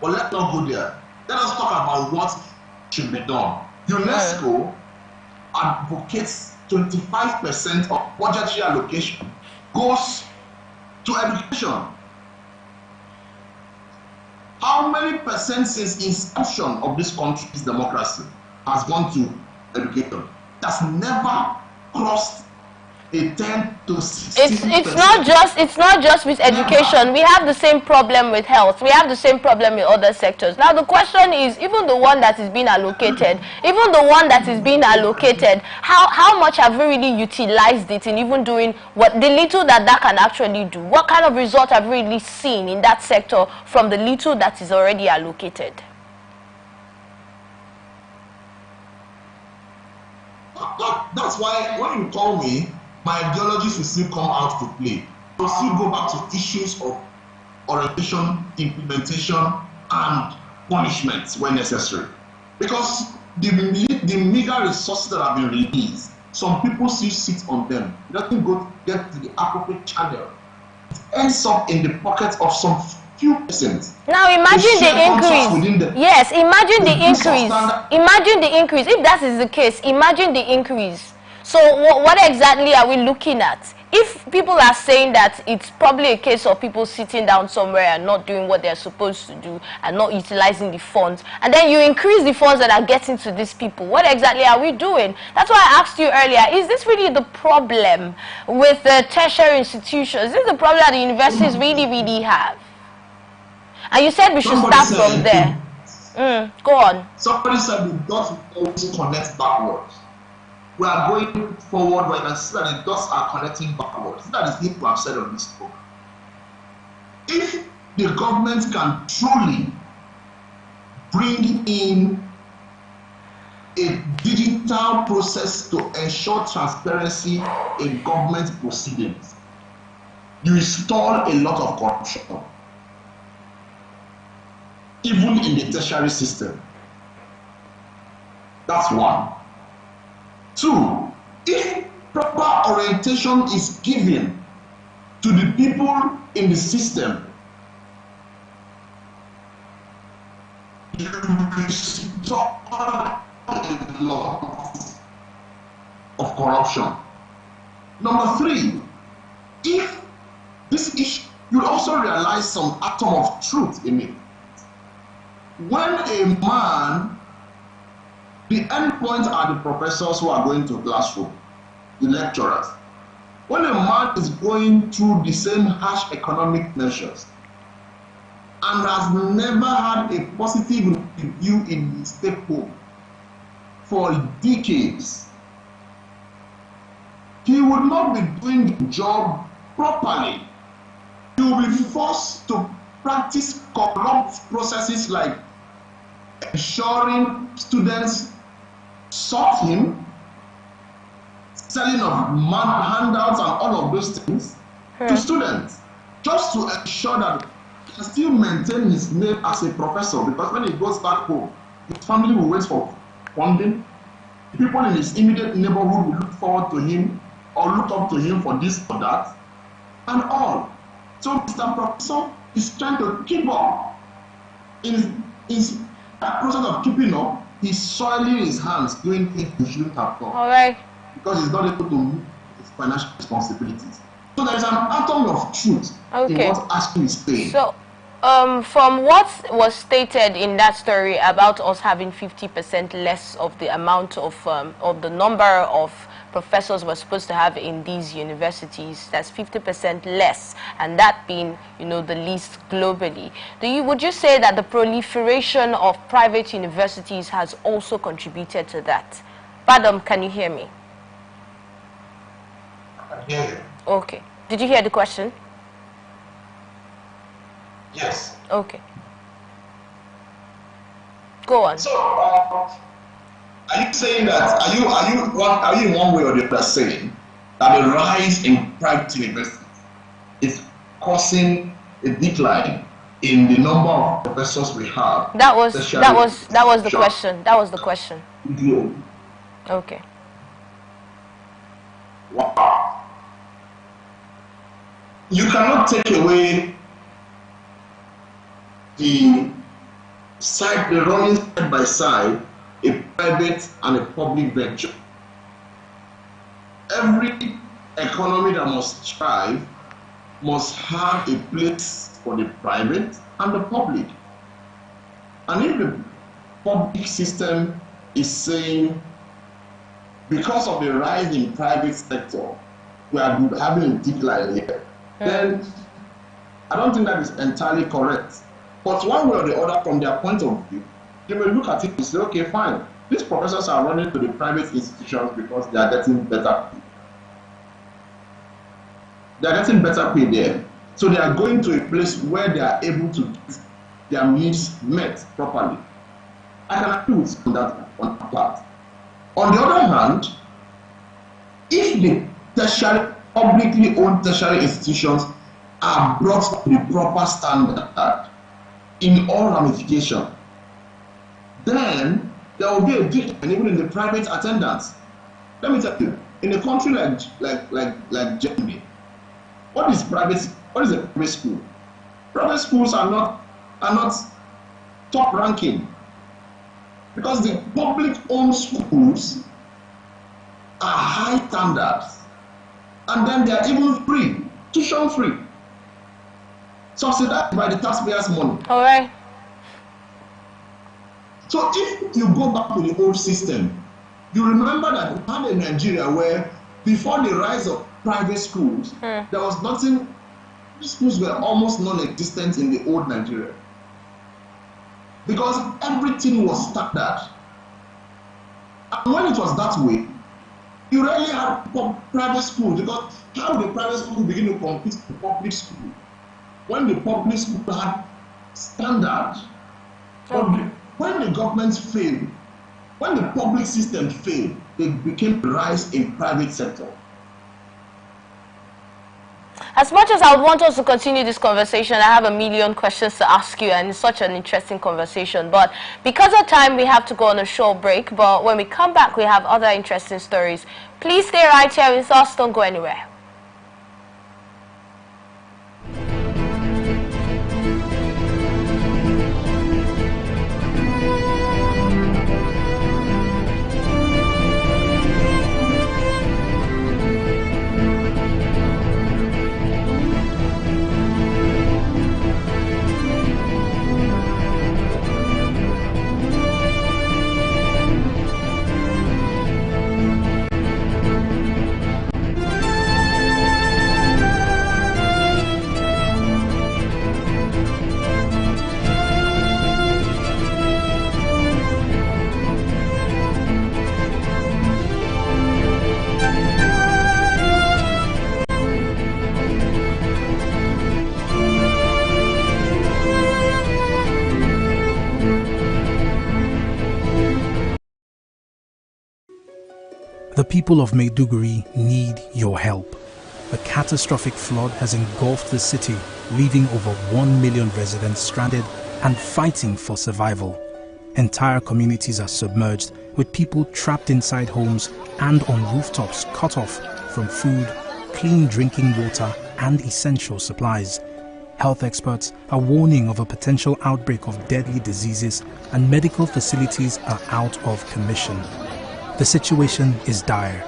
[SPEAKER 2] But let's not go there. Let us talk about what should be done. UNESCO advocates 25% of budgetary allocation goes to education. How many percent since inception of this country's democracy has gone to education? That's never crossed a 10 to 16%.
[SPEAKER 1] It's not just with education. We have the same problem with health. We have the same problem with other sectors. Now the question is, even the one that is being allocated, how much have we really utilized it in even doing what the little that can actually do? What kind of result have we really seen in that sector from the little that is already allocated?
[SPEAKER 2] That's why when you call me, my ideologies will still come out to play. We'll still go back to issues of orientation, implementation, and punishments when necessary. Because the meager resources that have been released, some people still sit on them. It doesn't get to the appropriate channel. It ends up in the pockets of some few percent.
[SPEAKER 1] Now imagine the increase. Yes, imagine the increase. Imagine the increase. If that is the case, imagine the increase. So what exactly are we looking at? If people are saying that it's probably a case of people sitting down somewhere and not doing what they're supposed to do and not utilizing the funds, and then you increase the funds that are getting to these people, what exactly are we doing? That's why I asked you earlier, is this really the problem with the tertiary institutions? Is this the problem that the universities really have? And you said we should start from there. Go on.
[SPEAKER 2] Somebody said we don't always connect backwards. We are going forward, but you can see that the dots are connecting backwards. That is what I've said on this book. If the government can truly bring in a digital process to ensure transparency in government proceedings, you install a lot of corruption, even in the tertiary system. That's one. Two, if proper orientation is given to the people in the system, you restore a lot of corruption. Number three, if this issue you'll also realize some atom of truth in it. When a man, the end point are the professors who are going to classroom, the lecturers. When a man is going through the same harsh economic measures and has never had a positive review in his take home for decades, he would not be doing the job properly. He will be forced to practice corrupt processes like ensuring students sought him, selling of handouts and all of those things to students, just to ensure that he can still maintain his name as a professor, because when he goes back home, his family will wait for funding. People in his immediate neighborhood will look forward to him or look up to him for this or that and all. So Mr. Professor is trying to keep up. In that process of keeping up, he's soiling his hands doing things he shouldn't have done.
[SPEAKER 1] All right.
[SPEAKER 2] Because he's not able to meet his financial responsibilities. So there is an atom of truth in what ASU is saying.
[SPEAKER 1] So, from what was stated in that story about us having 50% less of the amount of the number of professors we're supposed to have in these universities, that's 50% less, and that being, you know, the least globally. Would you say that the proliferation of private universities has also contributed to that? Madam, can you hear me?
[SPEAKER 2] I can hear you.
[SPEAKER 1] Okay. Did you hear the question?
[SPEAKER 2] Yes.
[SPEAKER 1] Okay. Go on.
[SPEAKER 2] So, are you saying that, are you in one way or the other saying that the rise in private universities is causing a decline in the number of professors we have?
[SPEAKER 1] That was the question. That was the question.
[SPEAKER 2] Yeah.
[SPEAKER 1] Okay.
[SPEAKER 2] Wow. You cannot take away the running side by side, a private and a public venture. Every economy that must thrive must have a place for the private and the public. And if the public system is saying, because of the rise in private sector, we are having a decline here, then I don't think that is entirely correct. But one way or the other, from their point of view, they will look at it and say, okay, fine, these professors are running to the private institutions because they are getting better pay. They are getting better pay there. So they are going to a place where they are able to get their needs met properly. I can agree with that on that part. On the other hand, if the tertiary, publicly owned tertiary institutions are brought to the proper standard in all ramifications, then there will be a decline even in the private attendance. Let me tell you, in a country like Germany, what is a private school? Private schools are not top ranking, because the public owned schools are high standards, and then they are even free, tuition free, subsidized by the taxpayers' money.
[SPEAKER 1] All right.
[SPEAKER 2] So if you go back to the old system, you remember that we had a Nigeria where before the rise of private schools, there was nothing. Schools were almost non-existent in the old Nigeria, because everything was standard. And when it was that way, you rarely had private schools, because how the private school begin to compete with the public school when the public school had standard? When the governments failed, when the public system failed, there became a rise in private sector.
[SPEAKER 1] As much as I would want us to continue this conversation, I have a million questions to ask you, and it's such an interesting conversation. But because of time, we have to go on a short break. But when we come back, we have other interesting stories. Please stay right here with us. Don't go anywhere.
[SPEAKER 3] The people of Maiduguri need your help. A catastrophic flood has engulfed the city, leaving over 1 million residents stranded and fighting for survival. Entire communities are submerged, with people trapped inside homes and on rooftops cut off from food, clean drinking water and essential supplies. Health experts are warning of a potential outbreak of deadly diseases, and medical facilities are out of commission. The situation is dire.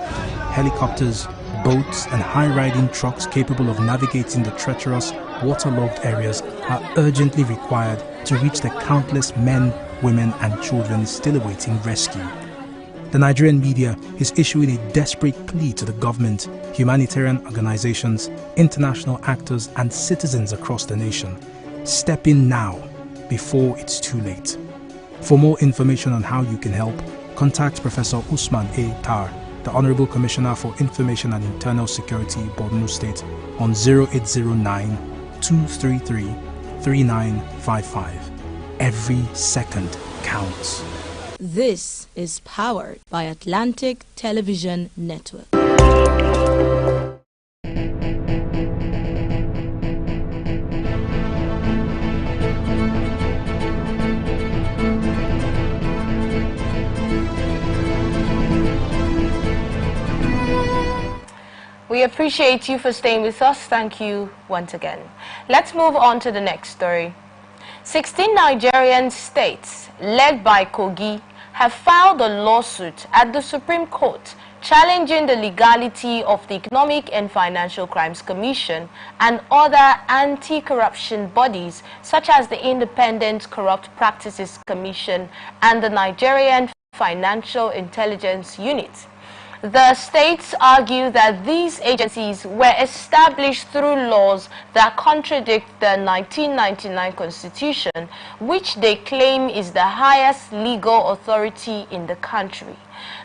[SPEAKER 3] Helicopters, boats and high-riding trucks capable of navigating the treacherous, waterlogged areas are urgently required to reach the countless men, women and children still awaiting rescue. The Nigerian media is issuing a desperate plea to the government, humanitarian organizations, international actors and citizens across the nation. Step in now, before it's too late. For more information on how you can help, contact Professor Usman A. Tar, the Honorable Commissioner for Information and Internal Security, Borno State, on 0809-233-3955. Every second counts.
[SPEAKER 4] This is powered by Atlantic Television Network.
[SPEAKER 1] We appreciate you for staying with us. Thank you once again. Let's move on to the next story. 16 Nigerian states, led by Kogi, have filed a lawsuit at the Supreme Court challenging the legality of the Economic and Financial Crimes Commission and other anti-corruption bodies such as the Independent Corrupt Practices Commission and the Nigerian Financial Intelligence Unit. The states argue that these agencies were established through laws that contradict the 1999 Constitution, which they claim is the highest legal authority in the country.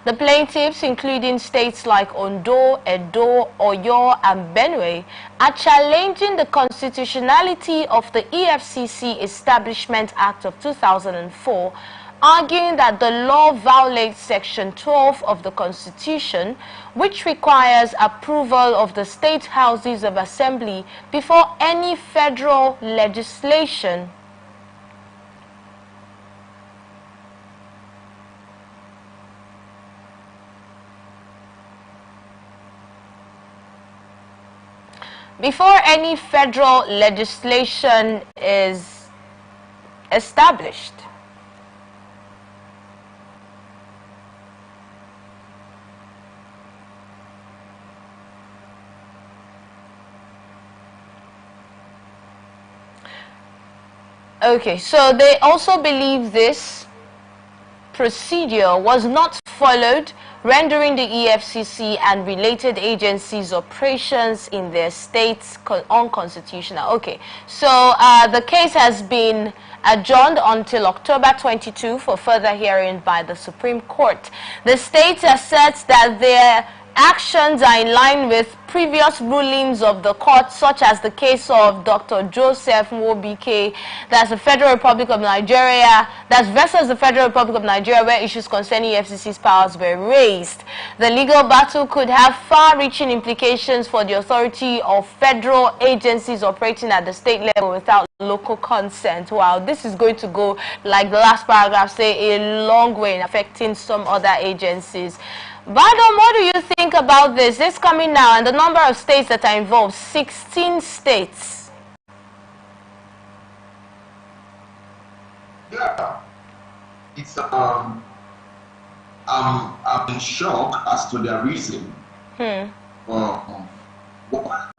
[SPEAKER 1] The plaintiffs, including states like Ondo, Edo, Oyo, and Benue, are challenging the constitutionality of the EFCC Establishment Act of 2004, arguing that the law violates Section 12 of the Constitution, which requires approval of the state houses of assembly before any federal legislation. Before any federal legislation is established. Okay, so they also believe this procedure was not followed, rendering the EFCC and related agencies' operations in their states unconstitutional. Okay, so the case has been adjourned until October 22 for further hearing by the Supreme Court. The states asserts that their actions are in line with previous rulings of the court, such as the case of Dr. Joseph Nwobike, that's the Federal Republic of Nigeria, that's versus the Federal Republic of Nigeria, where issues concerning FCC's powers were raised. The legal battle could have far-reaching implications for the authority of federal agencies operating at the state level without local consent. Wow, this is going to go, like the last paragraph say, a long way in affecting some other agencies. Badom, what do you think about this? This coming now, and the number of states that are involved, 16 states.
[SPEAKER 2] Yeah, it's I'm in shock as to their reason. Why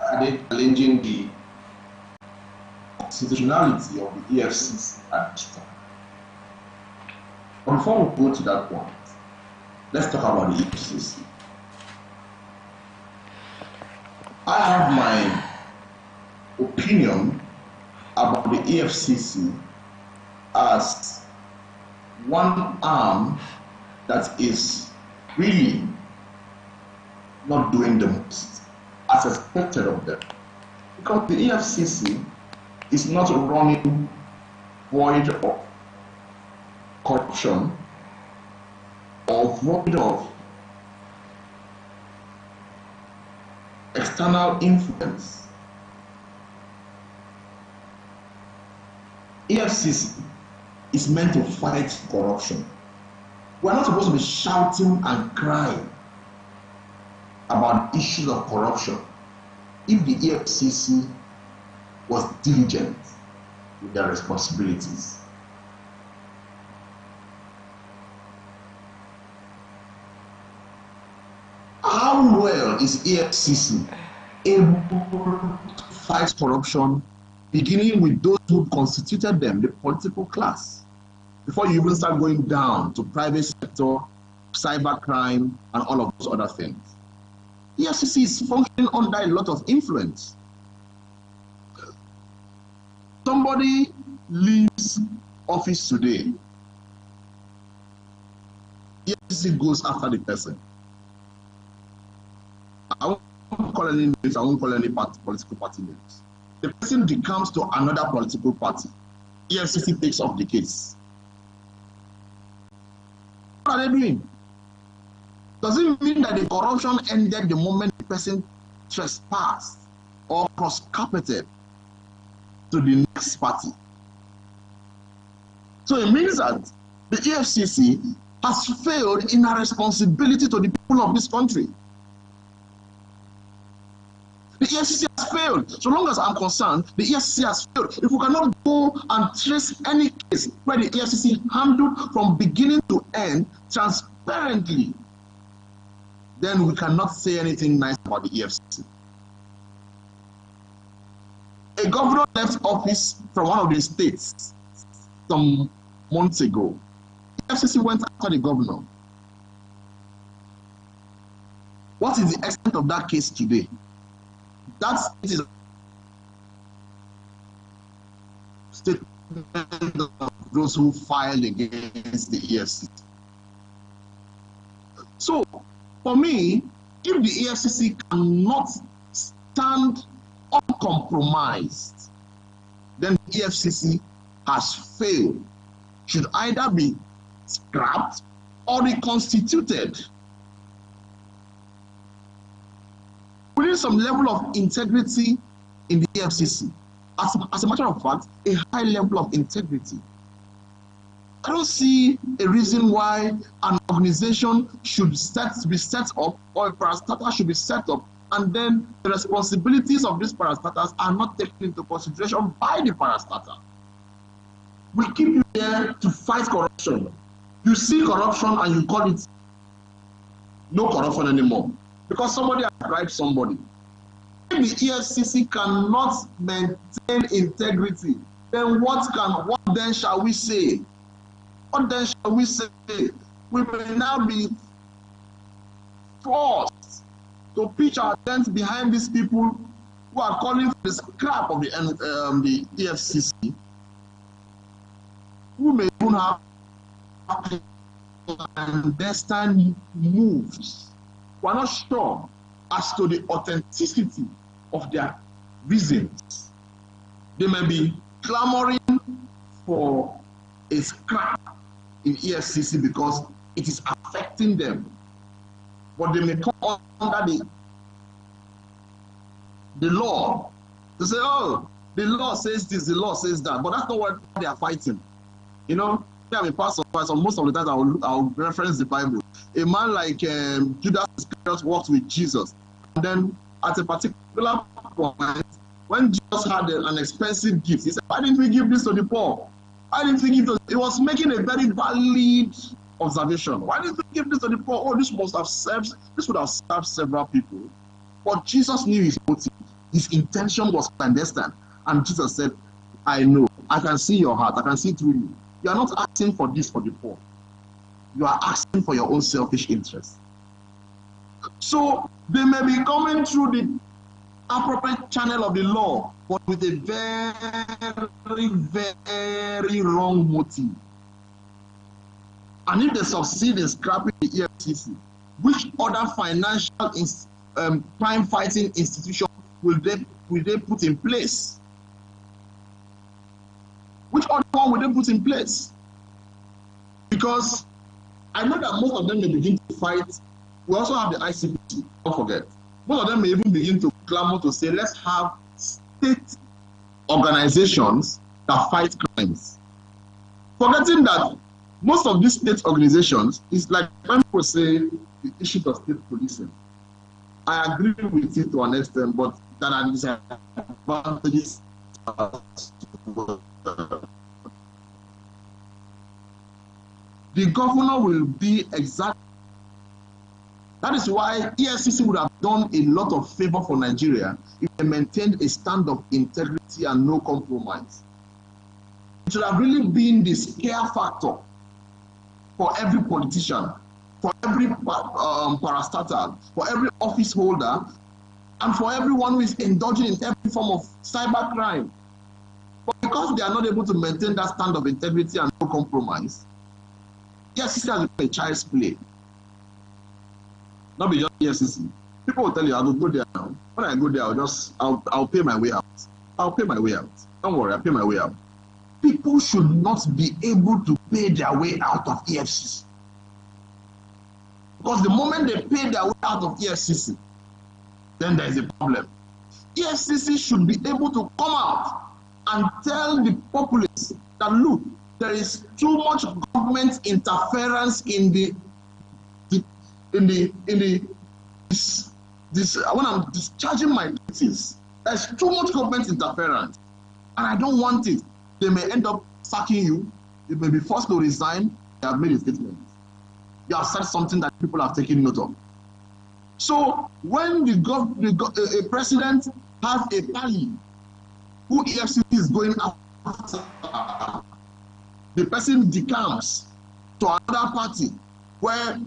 [SPEAKER 2] are they challenging the constitutionality of the EFCC at this time? But before we go to that point, let's talk about the EFCC. I have my opinion about the EFCC as one arm that is really not doing the most as expected of them. Because the EFCC is not running void of corruption or void of external influence. EFCC is meant to fight corruption. We are not supposed to be shouting and crying about issues of corruption if the EFCC was diligent with their responsibilities. How well is EFCC able to fight corruption, beginning with those who constituted them, the political class, before you even start going down to private sector, cybercrime, and all of those other things? EFCC is functioning under a lot of influence. Somebody leaves office today, EFCC goes after the person. I won't call any names, I won't call any political party names. The person decomes to another political party. EFCC takes off the case. What are they doing? Does it mean that the corruption ended the moment the person trespassed or cross-carpeted to the next party? So it means that the EFCC has failed in her responsibility to the people of this country. The EFCC has failed. So long as I'm concerned, the EFCC has failed. If we cannot go and trace any case where the EFCC handled from beginning to end transparently, then we cannot say anything nice about the EFCC. A governor left office from one of the states some months ago. The EFCC went after the governor. What is the extent of that case today? That's a statement of those who filed against the EFCC. So, for me, if the EFCC cannot stand uncompromised, then the EFCC has failed. Should either be scrapped or reconstituted. We need some level of integrity in the EFCC. As a matter of fact, a high level of integrity. I don't see a reason why an organization should be set up, or a parastatal should be set up, and then the responsibilities of these parastatals are not taken into consideration by the parastatal. We keep you there to fight corruption. You see corruption and you call it no corruption anymore, because somebody has bribed somebody. If the EFCC cannot maintain integrity, then what then shall we say? What then shall we say? We will now be forced to pitch our tent behind these people who are calling for the scrap of the EFCC, who may even have clandestine moves. We are not sure as to the authenticity of their reasons. They may be clamoring for a scrap in EFCC because it is affecting them. But they may come under the law to say, oh, the law says this, the law says that. But that's not what they are fighting. You know, I'm a pastor, so most of the time I'll reference the Bible. A man like Judas Iscariot walked with Jesus. And then at a particular point, when Jesus had an expensive gift, he said, why didn't we give this to the poor? Why didn't we give this? He was making a very valid observation. Why didn't we give this to the poor? Oh, this would have served several people. But Jesus knew his motive. His intention was clandestine. And Jesus said, I know. I can see your heart. I can see through you. You are not asking for this for the poor. You are asking for your own selfish interest. So they may be coming through the appropriate channel of the law, but with a very, very wrong motive. And if they succeed in scrapping the EFCC, which other financial crime fighting institution will they put in place? Which other one will they put in place? Because I know that most of them may begin to fight. We also have the ICPC, don't forget. Most of them may even begin to clamor to say, let's have state organizations that fight crimes. Forgetting that most of these state organizations is like when people say the issue of state policing. I agree with it to an extent, but there are disadvantages. The governor will be exact. That is why EFCC would have done a lot of favor for Nigeria if they maintained a stand of integrity and no compromise. It should have really been the scare factor for every politician, for every parastatal, for every office holder, and for everyone who is indulging in every form of cyber crime. But because they are not able to maintain that stand of integrity and no compromise, EFCC has become a child's play. Not be just EFCC. People will tell you, I will go there now. When I go there, I'll pay my way out. I'll pay my way out. Don't worry, I'll pay my way out. People should not be able to pay their way out of EFCC. Because the moment they pay their way out of EFCC, then there is a problem. EFCC should be able to come out and tell the populace that, look, there is too much government interference in when I'm discharging my duties. There's too much government interference, and I don't want it. They may end up sacking you. You may be forced to resign. They have made a statement. You have said something that people have taken note of. So when a president has a pally who EFCC is going after, the person decamps to another party where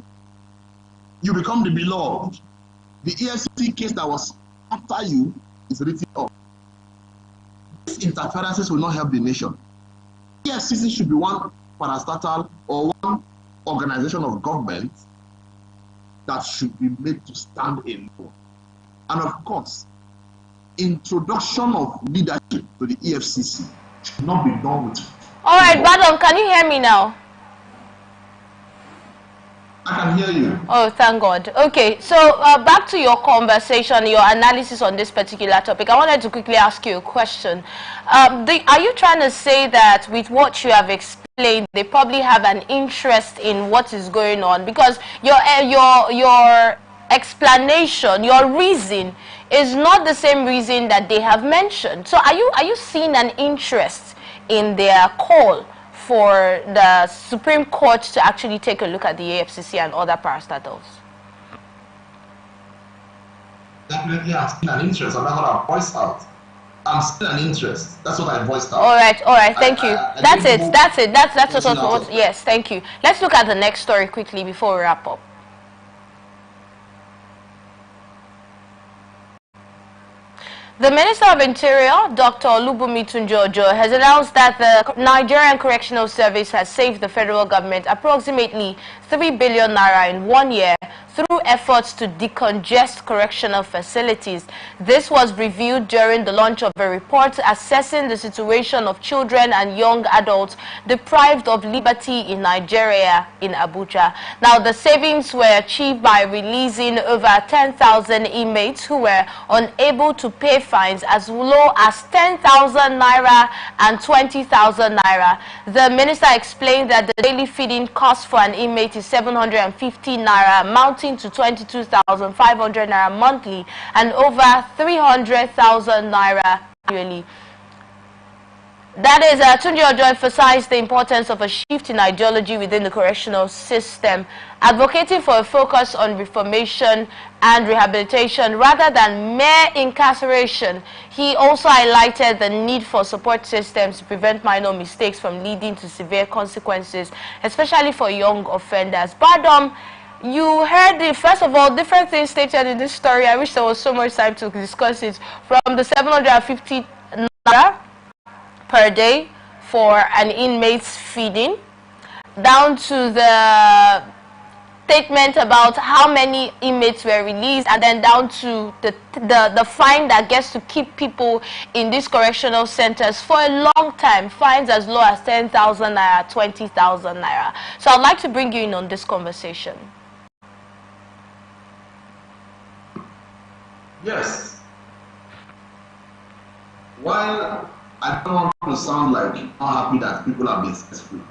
[SPEAKER 2] you become the beloved. The EFCC case that was after you is written off. These interferences will not help the nation. EFCC should be one parastatal or one organization of government that should be made to stand alone. And of course, introduction of leadership to the EFCC should not be done with.
[SPEAKER 1] All right, Badom, can you hear me now?
[SPEAKER 2] I can hear you.
[SPEAKER 1] Oh, thank God. Okay, so back to your conversation, your analysis on this particular topic. I wanted to quickly ask you a question. Are you trying to say that with what you have explained, they probably have an interest in what is going on? Because your explanation, your reason is not the same reason that they have mentioned. So are you seeing an interest in their call for the Supreme Court to actually take a look at the AFCC and other parastatals?
[SPEAKER 2] Definitely, I'm seeing an interest. I'm not going to voice out. I'm seeing an interest. That's what I voiced out.
[SPEAKER 1] All right, thank you. That's it. That's what. Yes, thank you. Let's look at the next story quickly before we wrap up. The Minister of Interior, Dr. Olubunmi Tunji-Ojo, has announced that the Nigerian Correctional Service has saved the federal government approximately 3 billion naira in 1 year through efforts to decongest correctional facilities. This was reviewed during the launch of a report assessing the situation of children and young adults deprived of liberty in Nigeria in Abuja. Now, the savings were achieved by releasing over 10,000 inmates who were unable to pay fines as low as 10,000 naira and 20,000 naira. The minister explained that the daily feeding cost for an inmate is 750 naira, amounting to 22,500 naira monthly and over 300,000 naira annually. That is, Tunji-Ojo emphasized the importance of a shift in ideology within the correctional system, advocating for a focus on reformation and rehabilitation rather than mere incarceration. He also highlighted the need for support systems to prevent minor mistakes from leading to severe consequences, especially for young offenders. But you heard, first of all, different things stated in this story. I wish there was so much time to discuss it. From the 750 naira per day for an inmate's feeding, down to the statement about how many inmates were released, and then down to the fine that gets to keep people in these correctional centers for a long time, fines as low as 10,000 naira, 20,000 naira. So I'd like to bring you in on this conversation.
[SPEAKER 2] Yes. While I don't want to sound like I'm happy that people have been set free.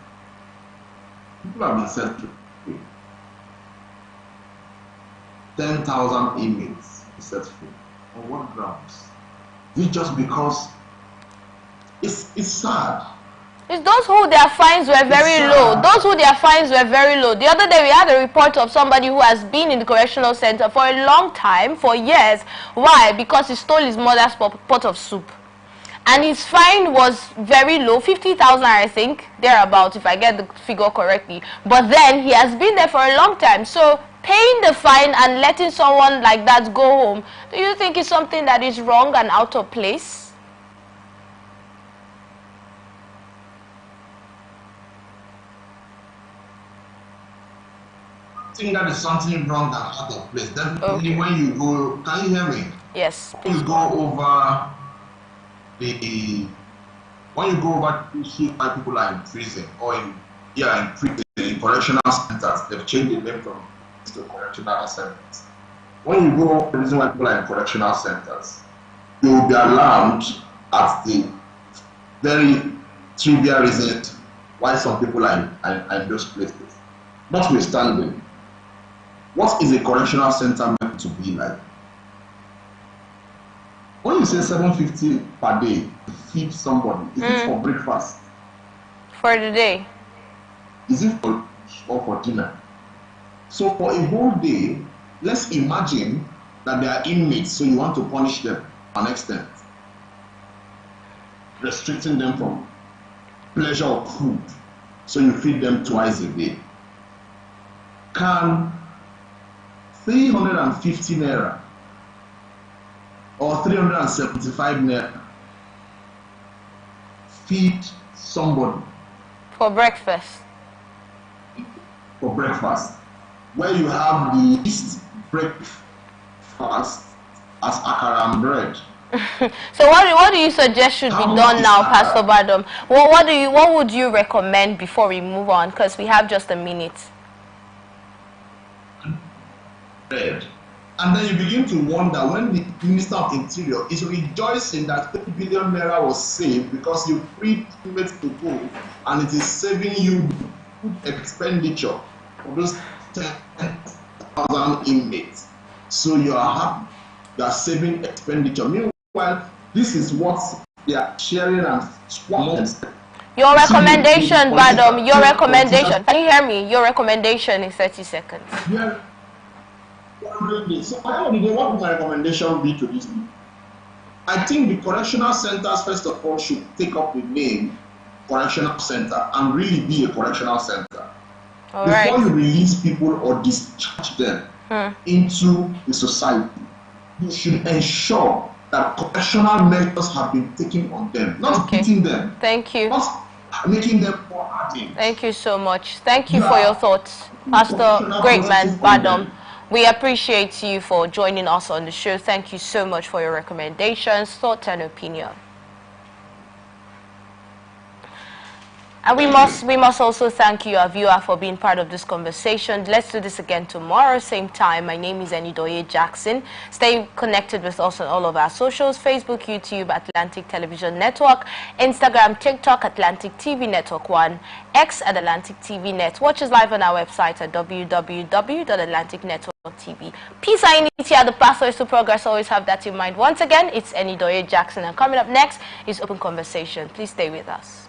[SPEAKER 2] People have been set free. 10,000 inmates set free. On what grounds? Is it just because it's sad?
[SPEAKER 1] It's those who their fines were very low. Those who their fines were very low. The other day we had a report of somebody who has been in the correctional center for a long time, for years. Why? Because he stole his mother's pot of soup. And his fine was very low, 50,000 I think, thereabout, if I get the figure correctly. But then he has been there for a long time. So paying the fine and letting someone like that go home, do you think is something that is wrong and out of place?
[SPEAKER 2] I think that is something wrong and out of place. Definitely when you go, can you hear me?
[SPEAKER 1] Yes.
[SPEAKER 2] When you go over when you go over to see why people are in prison or in prison, in correctional centers, they've changed the name from to correctional centers. When you go to the reason why people are in correctional centers, you will be alarmed at the very trivial reasons why some people are in those places. Notwithstanding, what is a correctional center meant to be like? When you say 750 per day to feed somebody, is it for breakfast?
[SPEAKER 1] For the day.
[SPEAKER 2] Is it for lunch or for dinner? So for a whole day, let's imagine that they are inmates, so you want to punish them to an extent, restricting them from pleasure of food, so you feed them twice a day. Can 350 naira or 375 naira feed somebody
[SPEAKER 1] for breakfast?
[SPEAKER 2] For breakfast, where you have the least breakfast as akara and bread.
[SPEAKER 1] So what do you suggest should be done now, Pastor Badom? What would you recommend before we move on? Because we have just a minute.
[SPEAKER 2] Bread. And then you begin to wonder when the Minister of Interior is rejoicing that 30 billion naira was saved because you freed inmates to go, and it is saving you food expenditure for those 10,000 inmates. So you are happy, you are saving expenditure. Meanwhile, this is what they are sharing and swapping.
[SPEAKER 1] Your recommendation, Badom, your recommendation. Can you hear me? Your recommendation in 30 seconds.
[SPEAKER 2] Yeah. So what would my recommendation be to this people? I think the correctional centers, first of all, should take up the name correctional center and really be a correctional center. Before you release people or discharge them into the society, you should ensure that correctional measures have been taken on them, not beating them.
[SPEAKER 1] Thank you.
[SPEAKER 2] Not making them more hardened.
[SPEAKER 1] Thank you so much. Thank you for your thoughts, Pastor Greatman Badom. We appreciate you for joining us on the show. Thank you so much for your recommendations, thoughts, and opinion. And we must also thank you, our viewer, for being part of this conversation. Let's do this again tomorrow, same time. My name is Enidoye Jackson. Stay connected with us on all of our socials: Facebook, YouTube, Atlantic Television Network, Instagram, TikTok, Atlantic TV Network 1, X at Atlantic TV Net. Watch us live on our website at www.atlanticnetwork.tv. Peace and unity are the pathways to progress. Always have that in mind. Once again, it's Enidoye Jackson, and coming up next is Open Conversation. Please stay with us.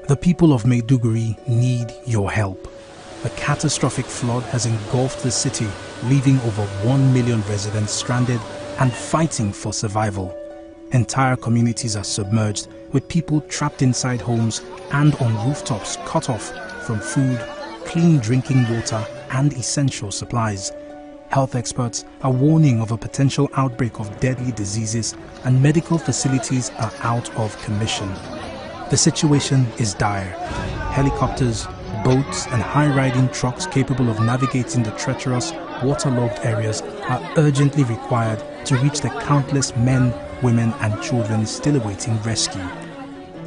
[SPEAKER 3] The people of Maiduguri need your help. A catastrophic flood has engulfed the city, leaving over 1 million residents stranded and fighting for survival. Entire communities are submerged, with people trapped inside homes and on rooftops cut off from food, clean drinking water and essential supplies. Health experts are warning of a potential outbreak of deadly diseases, and medical facilities are out of commission. The situation is dire. Helicopters, boats and high-riding trucks capable of navigating the treacherous, waterlogged areas are urgently required to reach the countless men, women and children still awaiting rescue.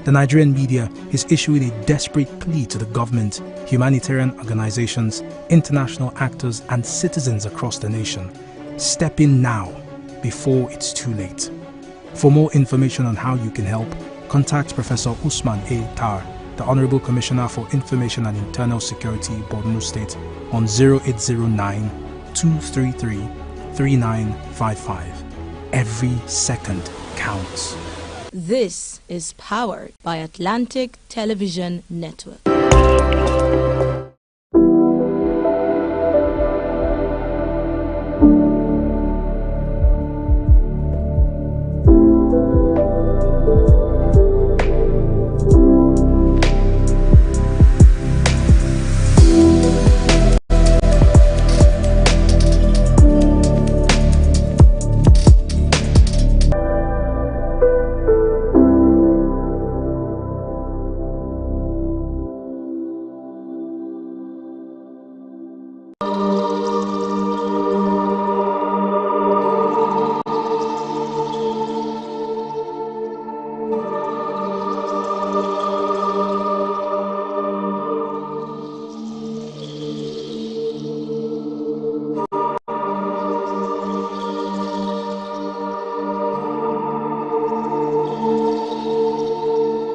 [SPEAKER 3] The Nigerian media is issuing a desperate plea to the government, humanitarian organizations, international actors and citizens across the nation. Step in now, before it's too late. For more information on how you can help, contact Professor Usman A. Tar, the Honorable Commissioner for Information and Internal Security, Borno State, on 0809-233-3955. Every second counts.
[SPEAKER 4] This is powered by Atlantic Television Network.